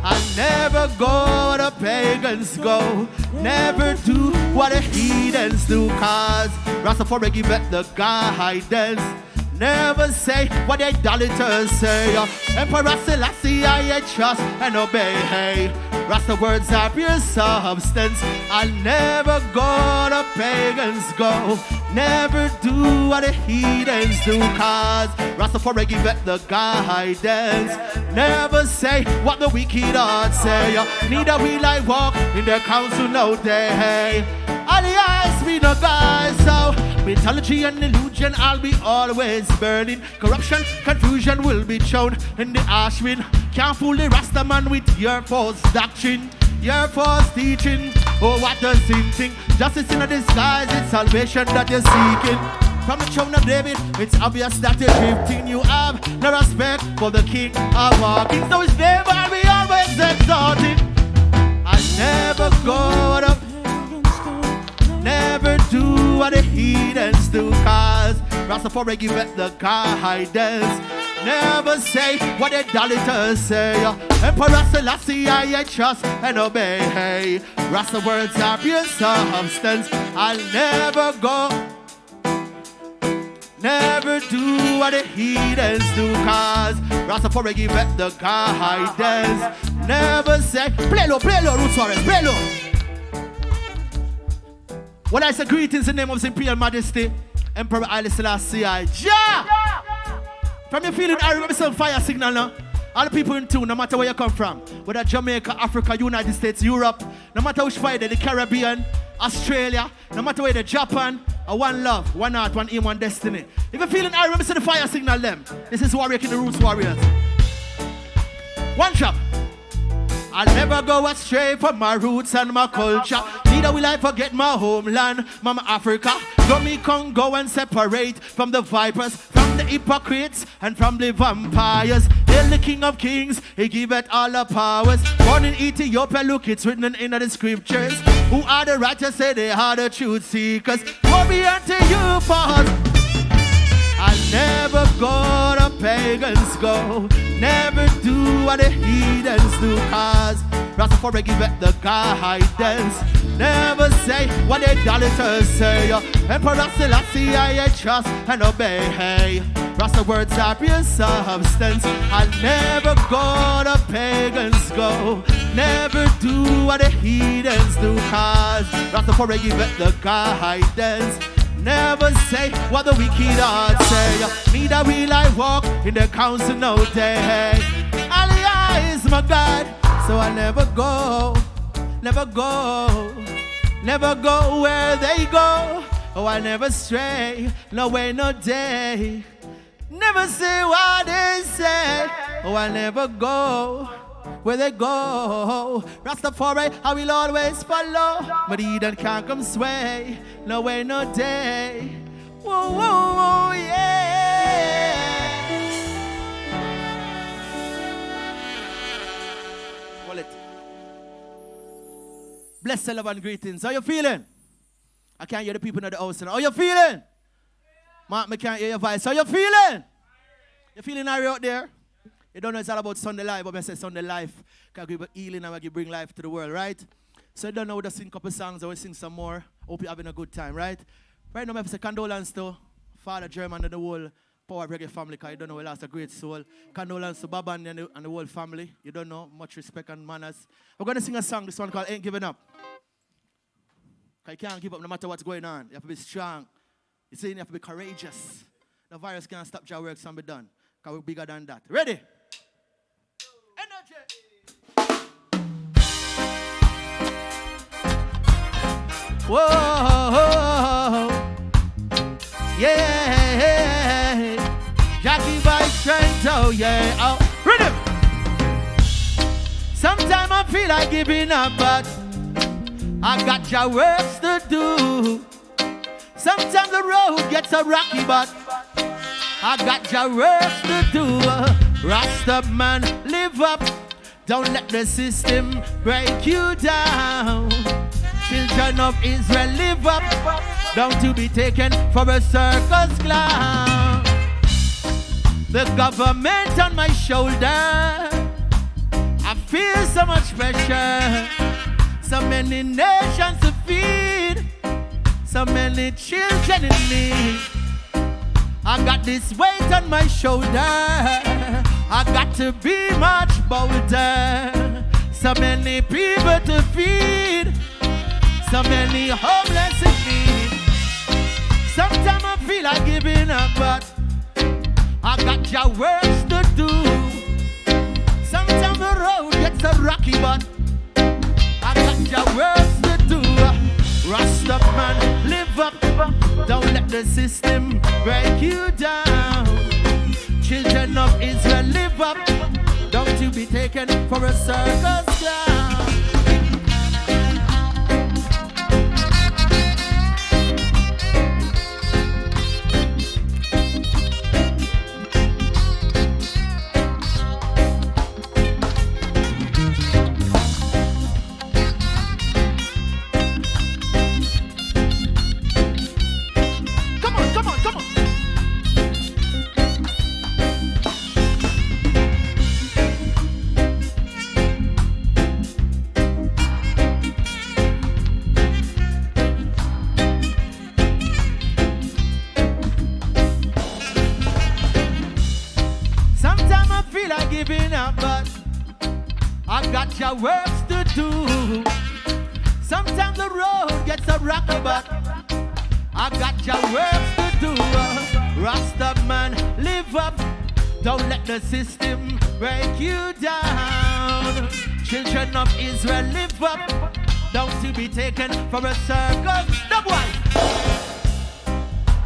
I never go where the pagans go. Never do what the heathens do, cause Rastafari give it the guidance. Never say what the idolaters say. Emperor Selassie, I trust and obey. Hey, Rasta words are pure substance. I'll never go the pagans go. Never do what the heathens do, cause Rastafari give it the guidance. Never say what the wicked hearts say. Neither will I walk in their counsel no day. All the eyes be no guys, so mythology and illusion I'll be always burning. Corruption, confusion will be shown in the ash wind. Can't fool the Rasta man with your false doctrine, your false teaching. Oh, what does sin think? Justice in a disguise, it's salvation that you're seeking. From the throne of David, it's obvious that you're drifting. You have no respect for the King of all kings, so his name I'll be always exalted. I never go to, never do what the heathens do, cause Rastafari give it the guidance. Never say what the idolaters say. Emperor Selassie, I trust and obey. Hey, Rasta words are pure substance. I'll never go, never do what the heathens do, cause Rastafari give it the guidance. Never say, play low, Roots Warriors, play low. When I say greetings in the name of His Imperial Majesty, Emperor Haile Selassie, Ja! From your feeling, I remember some fire signal now. All the people in tune, no matter where you come from, whether Jamaica, Africa, United States, Europe, no matter which side, the Caribbean, Australia, no matter where the Japan, one love, one heart, one aim, one destiny. If you're feeling, I remember the fire signal them. This is Warrior King, the Roots Warriors. One drop. I'll never go astray from my roots and my culture. Neither will I forget my homeland, Mama Africa. Though me can go and separate from the vipers, from the hypocrites and from the vampires. Hail the King of Kings, He give it all the powers. Born in Ethiopia, look, it's written in the scriptures. Who are the righteous, say they are the truth seekers. Glory unto you, pause. I'll never go the pagans go. Never do what the heathens do, cause Rastafari give it the guidance. Never say what the idolaters say. Emperor Selassie, I trust and obey. Hey, Rasta words are pure substance. I'll never go the pagans go. Never do what the heathens do, cause Rastafari give it the guidance. Never say what the wicked hearts say. Neither will I walk in the council no day. Aliyah is my God, so I never go, never go, never go where they go. Oh, I never stray, no way, no day. Never say what they say. Oh, I never go where they go. Rastafari, I will always follow. But he that can't come sway, no way, no day. Whoa, whoa, whoa, yeah. Wallet. Bless the love and greetings. How you feeling? I can't hear the people in the house now. How you feeling? Mark, I can't hear your voice. How you feeling? You feeling Harry out there? You don't know it's all about Sunday Life, but I say Sunday Life can give healing and we bring life to the world, right? So you don't know, we just sing a couple songs, or we sing some more. Hope you're having a good time, right? Right now, I have to say condolence to Father German and the whole Power Reggae family, because you don't know, we lost a great soul. Condolence to Baban and the whole family. You don't know, much respect and manners. We're going to sing a song, this one called Ain't Giving Up. Because you can't give up no matter what's going on. You have to be strong. You see, you have to be courageous. The virus can't stop your work and be done. Because we're bigger than that. Ready? Energy! Whoa! Yeah, Jackie by strength, oh yeah, oh, rhythm. Sometimes I feel like giving up, but I got your works to do. Sometimes the road gets so rocky, but I got your works to do. Rasta man, live up. Don't let the system break you down. Children of Israel, live up. Don't you be taken for a circus clown. The government on my shoulder, I feel so much pressure. So many nations to feed, so many children in need. I got this weight on my shoulder, I got to be much bolder. So many people to feed, so many homeless in need. Sometimes I feel like giving up, but I got your works to do. Sometimes the road gets so rocky, but I got your works to do. Rasta man, live up. Don't let the system break you down. Children of Israel, live up. Don't you be taken for a circus clown. Giving up, but I got your works to do. Sometimes the road gets so rocky, but I got your works to do. Rasta man, live up. Don't let the system break you down. Children of Israel, live up. Don't you be taken for a circus. The boy.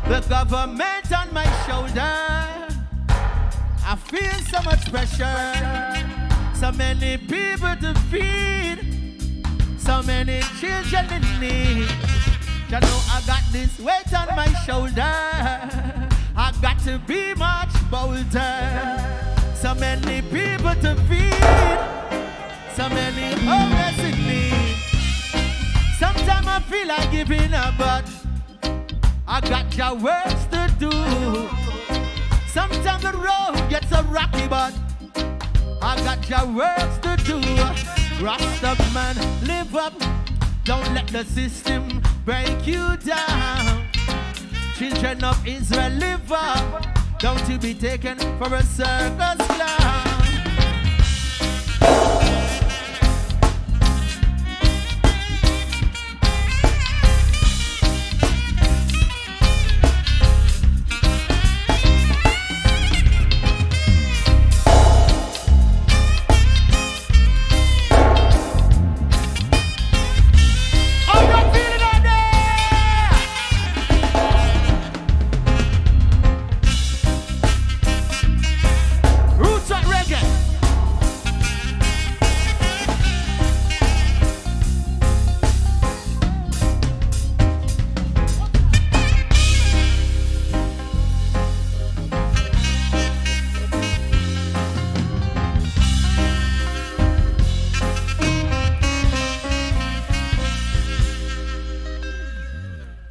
The government on my shoulder, I feel so much pressure. So many people to feed, so many children in need. You know I got this weight on my shoulder, I got to be much bolder. So many people to feed, so many homeless in need. Sometimes I feel like giving up, but I got your works to do. Sometimes the road gets so rocky, but I got your works to do. Rasta man, live up. Don't let the system break you down. Children of Israel, live up. Don't you be taken for a circus clown.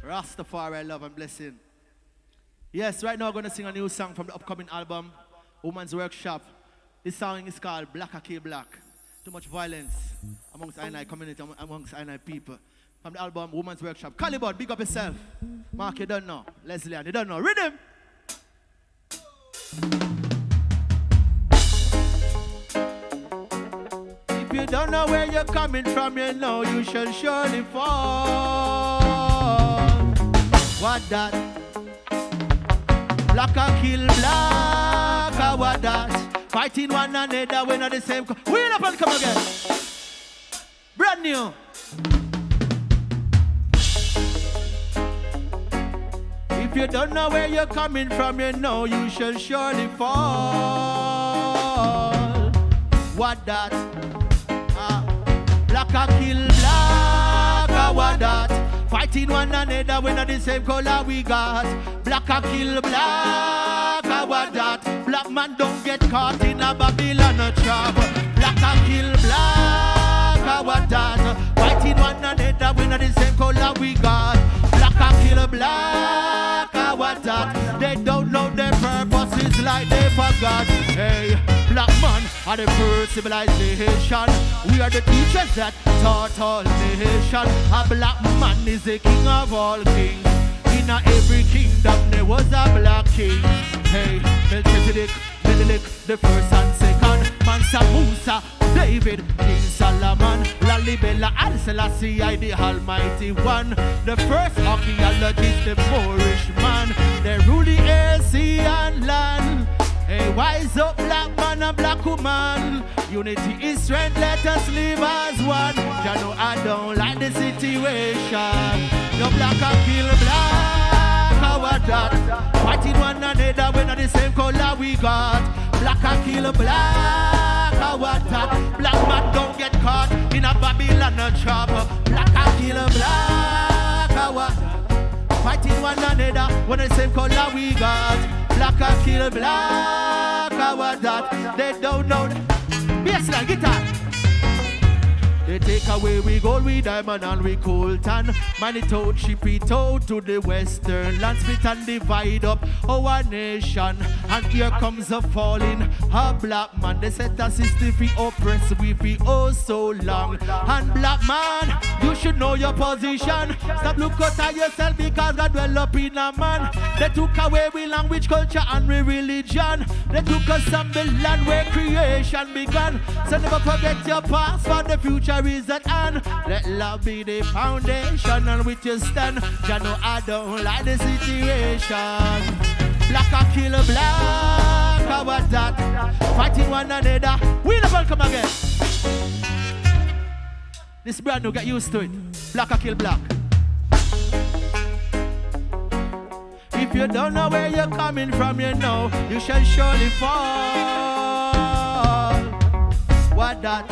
Rastafari, love and blessing. Yes, right now I'm going to sing a new song from the upcoming album, Woman's Workshop. This song is called Black Kill Black. Too much violence amongst I community, amongst I people. From the album, Woman's Workshop. Calibut, big up yourself. Mark, you don't know. Leslie, you don't know. Rhythm! If you don't know where you're coming from, you know you shall surely fall. What that? Black a kill black, what that? Fighting one another, we're not the same. Wheel up and come again. Brand new. If If you don't know where you're coming from, you know you shall surely fall. What that? Black a kill black, what that? Fighting one another, we not the same color we got. Black a kill black, what that? Black man don't get caught in a Babylon trap. Black a kill black, what that? Fighting one another, we not the same color we got. Black a kill black, what that? They don't know their purposes like they forgot. Hey, black man are the first civilization. We are the teachers that taught all nation. A black man is the king of all kings. In every kingdom there was a black king. Hey, Melchizedek, Menelik, the first and second. Mansa Musa, David, King Solomon, Lalibela, and Selassie, I the Almighty One. The first archaeologist, the Moorish man. They rule the air, sea and land. Hey, wise up black man and black woman. Unity is strength, let us live as one. Ya know I don't like the situation. No black and kill black, how that? Fighting one another, we're not the same color we got. Black and kill black, how that? Black man don't get caught in a Babylon trap. Black and kill black, how that? Fighting one another, we're the same color we got. Black and kill black, what that? They don't know. Bassline, guitar. They take away we gold, we diamond and we coltan. Man it out, ship it out to the western land. Split and divide up our nation. And here comes a falling, a black man. They set a system we oppress, we be oh so long. And black man, you should know your position. Stop look out at yourself because God dwell up in a man. They took away we language, culture and we religion. They took us from the land where creation began. So never forget your past, for the future is at hand. Let love be the foundation and with you stand. Ya know I don't like the situation. Black a kill black, how about that? Fighting one another. We never come again. This brand new, get used to it. Black a kill black. If you don't know where you're coming from, you know you shall surely fall. What that?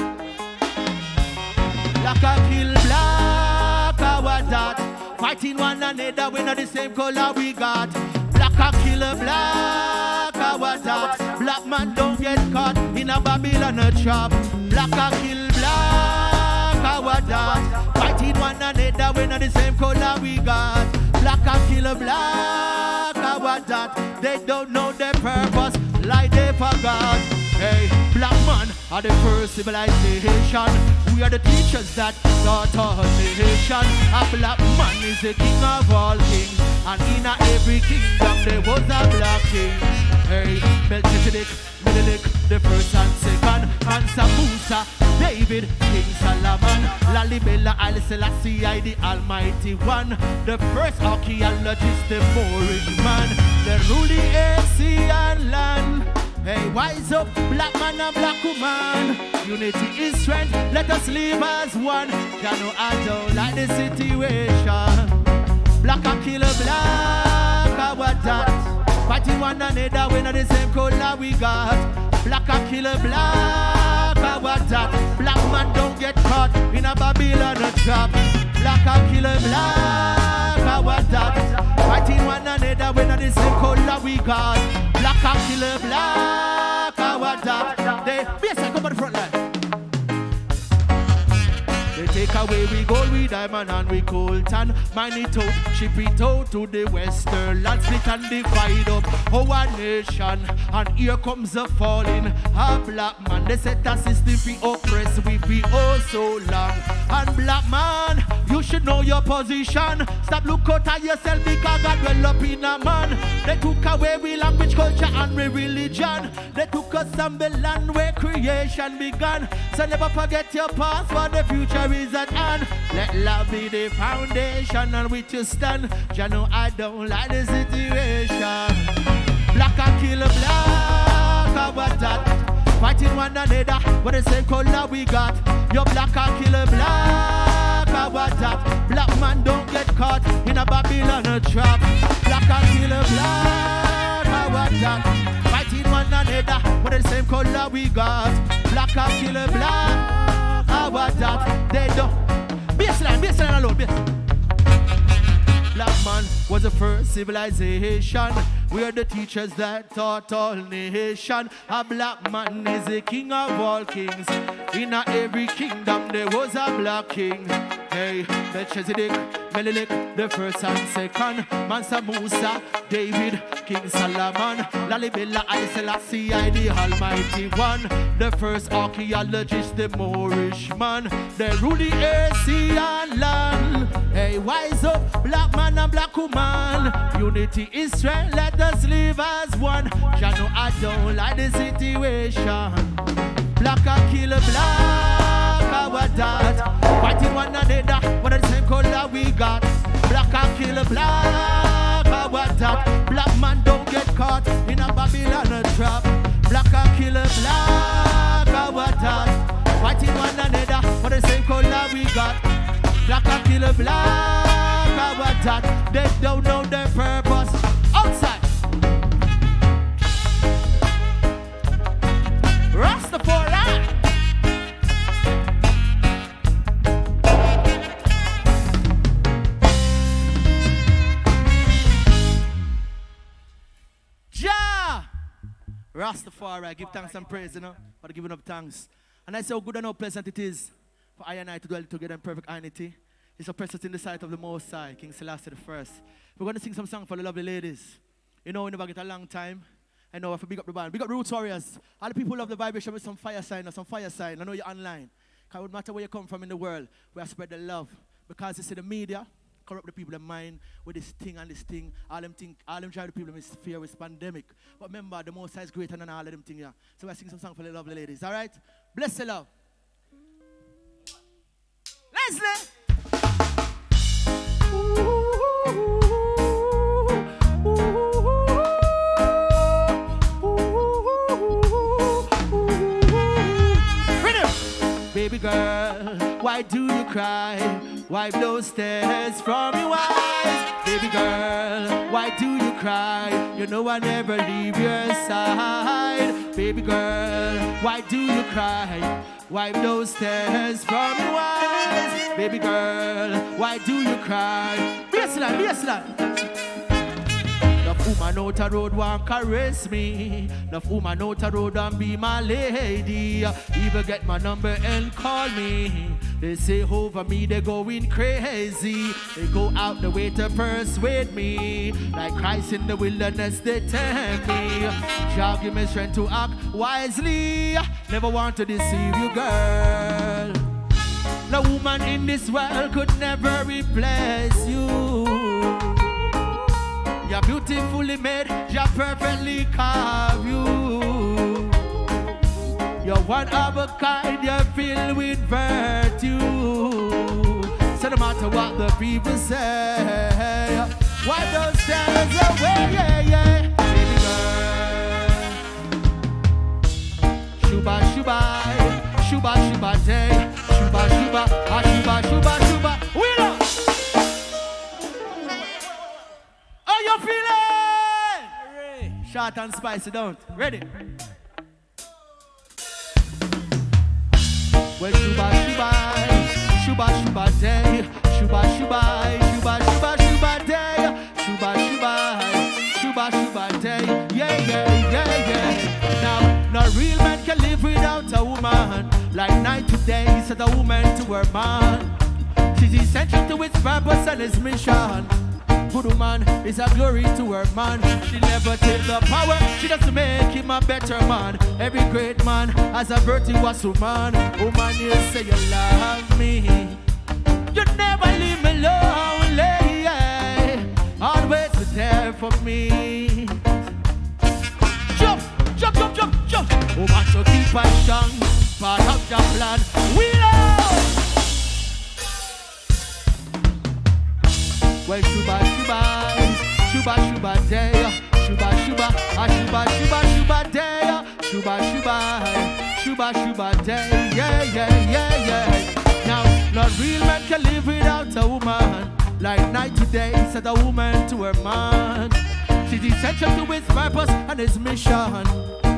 Black a kill black, what that? Fighting one another, we not the same color we got. Black a kill black, what that? Black man don't get caught in a Babylon trap. Black a kill black, what that? Fighting one another, we not the same color we got. Black a kill black, what that? They don't know their purpose like they forgot. Hey, black man are the first civilization. We are the teachers that taught our nation. A black man is the king of all kings. And in every kingdom there was a black king. Hey, Melchizedek, Menelik, the first and second. Mansa Musa, David, King Solomon, Lalibela, Haile Selassie, I the Almighty One. The first archaeologist, the Moorish man. The rule the air, sea and land. Hey, wise up, black man and black woman. Unity is strength, let us live as one. Ya know I don't like the situation. Black and kill black, what that? Fighting one another, we not the same color we got. Black and kill black, what that? Black man don't get caught in a Babylon trap. Black and kill black, what that? Fighting one another, we not the same color we got. Black and kill black, what that? They come on the front line. They take away we gold, we diamond and we coltan. Mine it out, ship it out to the western land. Split and divide up our nation. And here comes a falling, a black man. They set a system we oppress, we be oh so long. And black man, you should know your position. Stop look out at yourself because God dwell up in a man. They took away we language, culture and we religion. They took us from the land where creation began. So never forget your past, for the future is at hand. Let love be the foundation and with you stand. Ya know I don't like the situation. Black and kill black, what that? Fighting one another, but the same color we got. Your black and kill black, what that? Black man don't get caught caught in a Babylon trap. Black and kill a black, how what that? Fighting one another, but the same color we got. Black and kill a black, how what that? They don't. Baseline alone, baseline. Black man was the first civilization. We are the teachers that taught all nation. A black man is the king of all kings. In every kingdom there was a black king. Hey, Melchizedek, Menelik, the first and second. Mansa Musa, David, King Solomon, Lalibela, I Selassie, I the Almighty One. The first archaeologist, the Moorish man. They rule the earth, sea and land. Hey, wise up, black man and black woman. Unity is strength, let us live as one. Jah know I don't like the situation. Black and kill a black, our that. Fighting one another, but the same color we got. Black and kill a black, our that. Black man don't get caught in a Babylon trap. Black and kill a black, our that. Fighting one another, but the same color we got. Black and kill a black, our that. They don't know their purpose. Outside. Rastafari. Jah. Rastafari. Give thanks and praise, you know, for giving up thanks. And I say how good and how pleasant it is for I and I to dwell together in perfect unity. It's a precious in the sight of the Most High, King Selassie the First. We're going to sing some song for the lovely ladies. You know, we never get a long time. I know if I big up the band. Big up Roots Warriors. All the people love the vibration with some fire sign or some fire sign. I know you're online. Because it would matter where you come from in the world, we have spread the love. Because you see the media corrupt the people in mind with this thing and this thing. All them drive the people in fear with pandemic. But remember, the Most High is greater than all of them things here. So we're singing some song for the lovely ladies. All right? Bless the love. Leslie! Baby girl, why do you cry? Wipe those tears from your eyes. Baby girl, why do you cry? You know I never leave your side. Baby girl, why do you cry? Wipe those tears from your eyes. Baby girl, why do you cry? Baseline. Enough woman out a road want caress me. Enough woman out a road and be my lady. Even get my number and call me. They say over me they going crazy. They go out the way to persuade me. Like Christ in the wilderness they tempt me. Jah give me strength to act wisely. Never want to deceive you, girl. No woman in this world could never replace you. You're beautifully made, you're perfectly carved you. You're one of a kind, you're filled with virtue. So no matter what the people say, wipe those tears away, yeah. Baby girl. Shuba, shuba, shuba, shuba day. Shuba, shuba, shuba, shuba, shuba. We love. You feeling? Short and spicy, don't. Ready? Well, shuba, shuba, shuba, shuba day. Shuba, shuba, shuba, shuba, shuba day. Shuba, shuba, shuba, shuba day. Yeah. Now, no real man can live without a woman. Like night to day, said a woman to her man. She's essential to its purpose and its mission. Good woman is a glory to her man. She never take the power, she does to make him a better man. Every great man has a virtuous woman. Woman, you say you love me, you never leave me lonely, yeah. Always be there for me. Jump, jump, jump, jump, jump. Woman, so keep us strong, part of your plan. We love. Well, shuba, shuba, shuba, shuba day. Shuba, shuba, shuba, shuba, shuba day. Shuba, shuba, shuba, shuba day. Yeah. Now, no real man can live without a woman. Like night to day, said a woman to her man. She's essential to his purpose and his mission.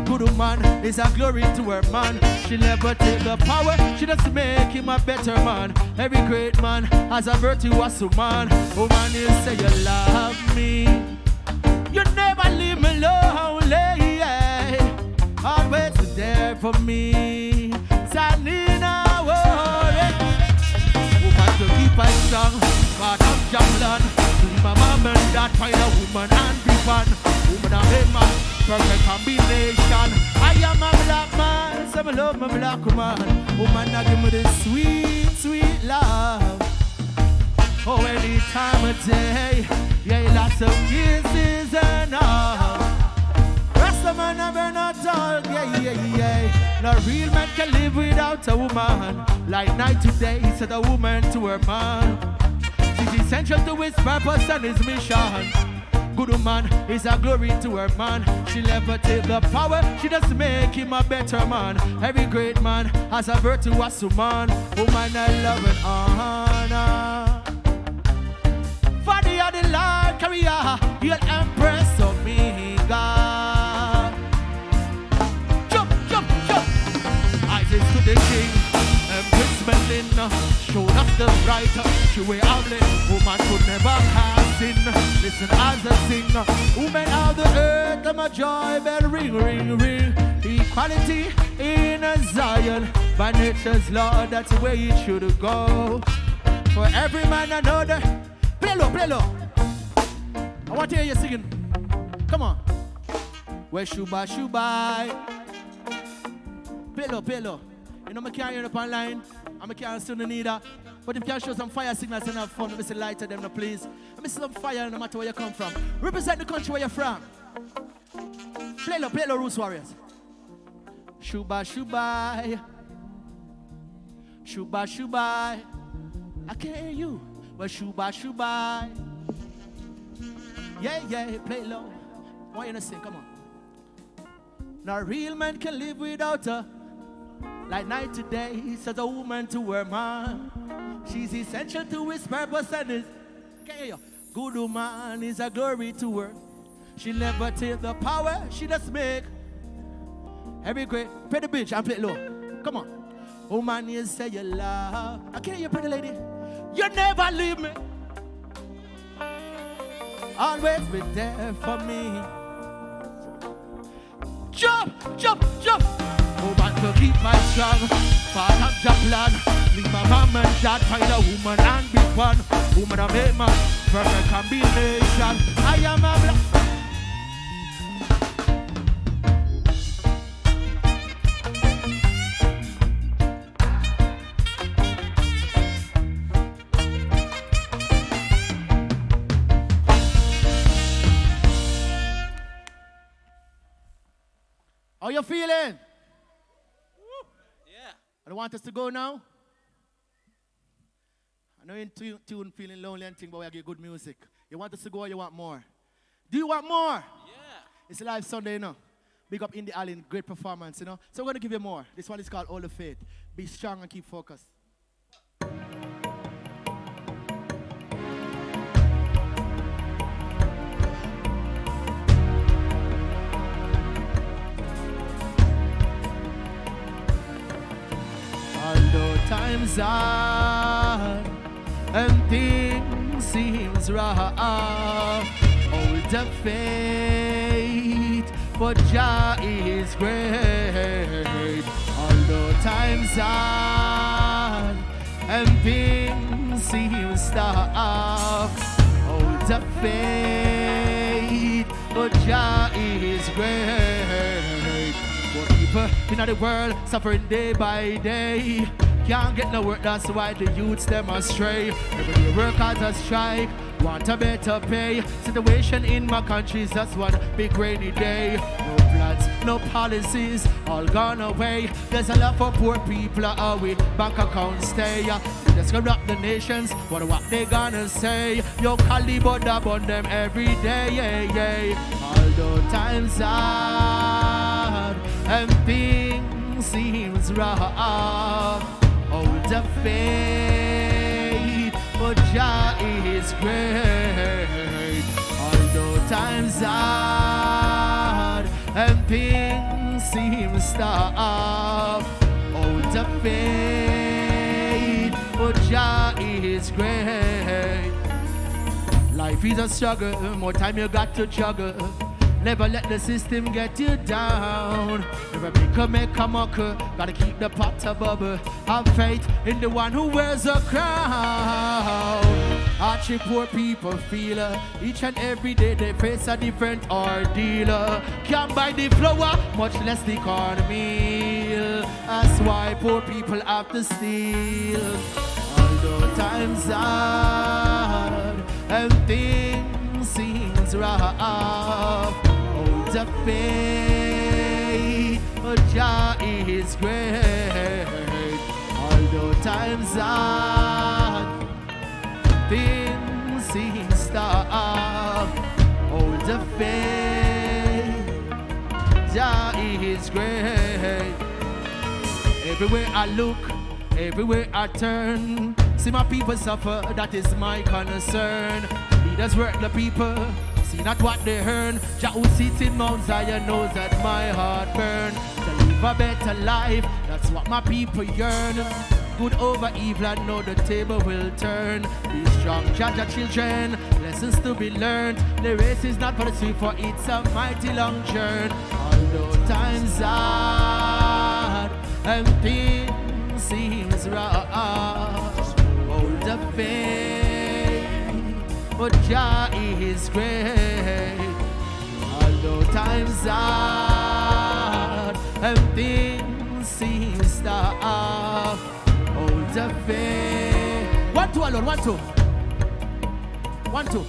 Good woman is a glory to her man. She never take the power, she just make him a better man. Every great man has a virtuous woman. Woman, you say you love me, you never leave me lonely, yeah. Always there for me, Sanina, woman to keep us strong, but I'm Jamlan. My mom and dad find a woman and be fun. Woman and a man, perfect combination. I am a black man, so I love my black woman. Woman that give me this sweet, sweet love. Oh, any time of day, yeah, lots of kisses and all. Rasta man never not dog, yeah, yeah, yeah. No real man can live without a woman. Like night to day, said a woman to her man. She's essential to his purpose and his mission. Good woman is a glory to her man. She never take the power, she just make him a better man. Every great man has a virtuous woman. Woman I love and honor. For the other Lord career, you'll empress of me, God. Jump, jump, jump. Isis to the king. Empress Melina showed us the right. She way out there, woman could never cast in. Listen as I sing, women of the earth, my joy bell ring, ring, ring. Equality in a Zion, by nature's law, that's the way it should go. For every man another. Play low, play low. I want to hear you singing. Come on. Where shuba shuba. Play low, play low. You know, I can't hear up online, and I can't still need that. But if you can show some fire signals and have fun, let me see light to them, no, please. Let me see some fire no matter where you come from. Represent the country where you're from. Play low, Roots Warriors. Shuba, shuba. Shuba, shuba. I can't hear you. But shuba, shuba. Yeah, yeah, play low. Why you not sing? Come on. Now, a real man can live without her. Like night to day, says a woman to her man. She's essential to his purpose and his. Can you hear you? Good woman is a glory to her. She never take the power, she just make. Every great, play the bridge and play it low. Come on. Woman, you say you love. I can't hear you, pretty lady. You never leave me. Always be there for me. Jump, jump, jump. Woman to keep my strong, part of the plan. Leave my mom and dad, find a woman and be fun. Woman I make my perfect combination. I am a black. How you feeling? I don't want us to go now. I know you're in tune, feeling lonely and thing, but we get good music. You want us to go or you want more? Do you want more? Yeah. It's a live Sunday, you know. Big up Indie Allen, great performance, you know. So we're going to give you more. This one is called All the Faith. Be strong and keep focused. Although times hard and things seems rough, hold the faith, for Jah is great. Although times hard and things seems tough, hold the faith, for Jah is great. For people in the world suffering day by day, can't get no work, that's why the youths them astray. Every day workers a strike, want a better pay. Situation in my country is just one big rainy day. No plans, no policies, all gone away. There's a lot for poor people, how we bank accounts stay. We just gonna rock the nations, wonder what they gonna say. Yo, Calibre on them every day, yeah, yeah. Although times hard and things seems rough, hold the faith, for Jah is is great. Although times hard and things seem tough, out of faith, but Jah is great. Life is a struggle, more time you got to juggle. Never let the system get you down. Never make a mocker, gotta keep the pot a bubble. Have faith in the one who wears a crown. Archie poor people feel each and every day they face a different ordeal. Can't buy the flour, much less the cornmeal. That's why poor people have to steal. Although times hard and things seems rough, hold up faith, but Jah is great. Although times hard, things seem tough, hold up faith, Jah is great. Everywhere I look, everywhere I turn, see my people suffer, that is my concern. Leaders work the people, see not what they earn. Jah who sits in Mount Zion knows that my heart burn. To live a better life, that's what my people yearn. Good over evil, I know the table will turn. Be strong, Jah children, lessons to be learned. The race is not for the swift, for it's a mighty long journey. Although times hard and things seems rough, hold the faith, but Jah is great. Although times hard and things seems tough, hold the faith. 1, 2 alone, 1, 2. 1, 2.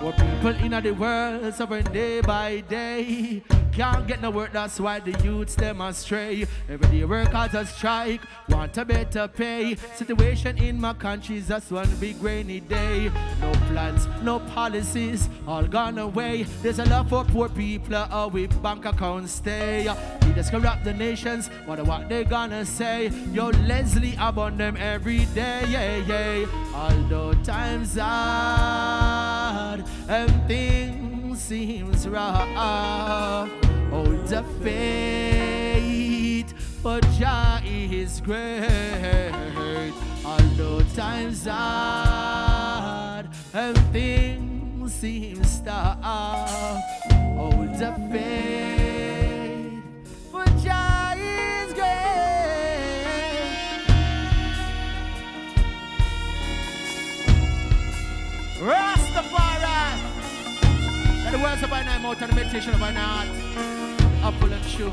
Poor people in the world suffering day by day. Can't get no work, that's why the youths them astray. Every day workers a strike, want a better pay. Situation in my country is just one big rainy day. No plans, no policies, all gone away. There's a lot for poor people, with bank accounts stay. Leaders corrupt the nations, wonder what they gonna say. Yo, Leslie upon them every day, yeah. Although times hard and things seems rough, hold the faith, but Jah is great. Although times hard and things seems tough, hold the faith, but Jah is great. Rastafari. And the words of my name out and the meditation of my heart. Apple and shoe.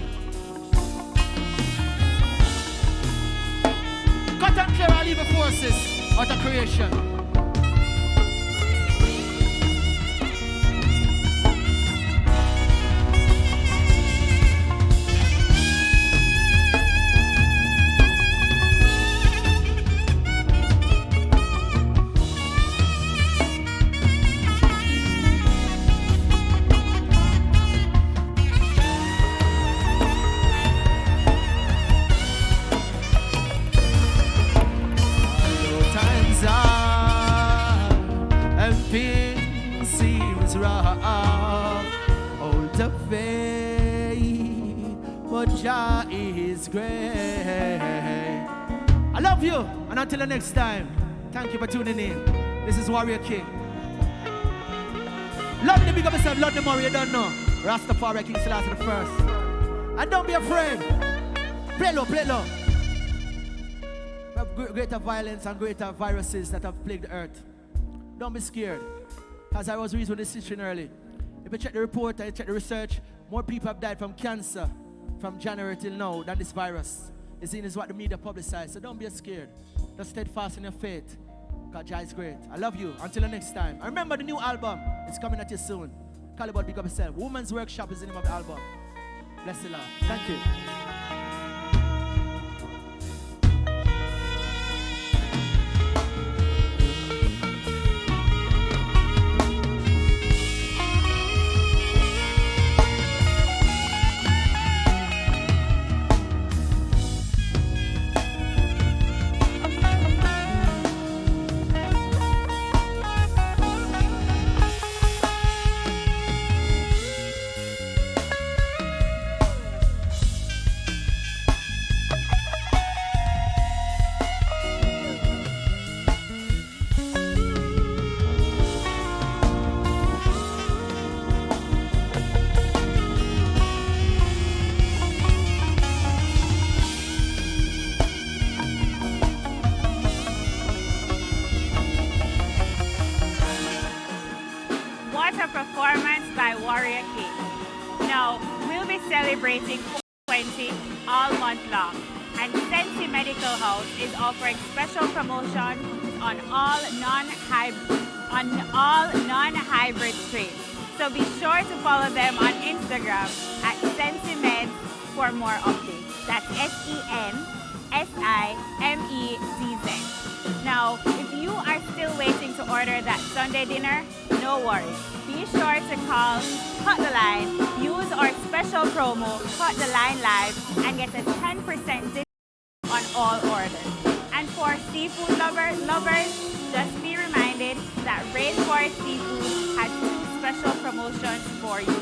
Cut and clear all evil forces out of creation. Jah is great. I love you, and until the next time, thank you for tuning in. This is Warrior King. Love the big up yourself, love the more you don't know. Rastafari King Selassie the first. And don't be afraid. Play low, play low. We have greater violence and greater viruses that have plagued the earth. Don't be scared. As I was reading this decision early, if you check the report and you check the research, more people have died from cancer from January till now than this virus. It's seen as what the media publicized. So don't be scared. Just steadfast in your faith. God Jah is great. I love you. Until the next time. And remember the new album. It's coming at you soon. Calibre, big up yourself. Women's Workshop is the name of the album. Bless the Lord. Thank you. What a performance by Warrior King. Now, we'll be celebrating 420 all month long, and Sensi Medical House is offering special promotion on all non-hybrid strains. So be sure to follow them on Instagram at SensiMeds for more updates. That's SensiMedz. Now, if you are still waiting to order that Sunday dinner, no worries. Be sure to call Cut the Line, use our special promo, Cut the Line Live, and get a 10% discount on all orders. And for seafood lovers, just be reminded that Rainforest Seafood has 2 special promotions for you.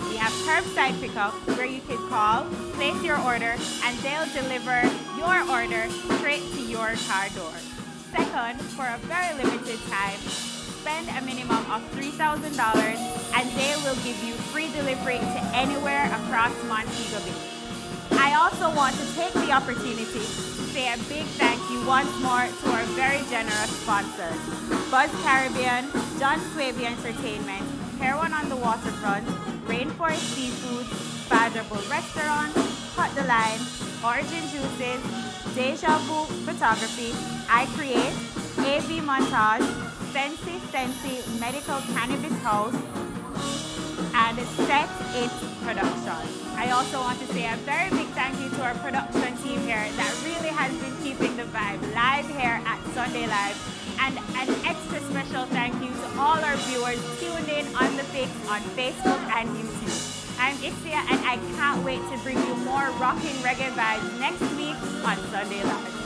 We have curbside pickup where you can call, place your order, and they'll deliver your order straight to your car door. Second, for a very limited time, spend a minimum of $3,000 and they will give you free delivery to anywhere across Montego Bay. I also want to take the opportunity to say a big thank you once more to our very generous sponsors, Buzz Caribbean, John Swaby Entertainment, Hair One on the Waterfront, Rainforest Seafood, Badger Bull Restaurant, Cut the Line, Origin Juices, Deja Vu Photography, I Create, AV Montage, Sensi Medical Cannabis House, and Set It Production. I also want to say a very big thank you to our production team here that really has been keeping the vibe live here at Sunday Live. And an extra special thank you to all our viewers tuned in on The Fix on Facebook and YouTube. I'm Isia and I can't wait to bring you more rocking reggae vibes next week on Sunday Live.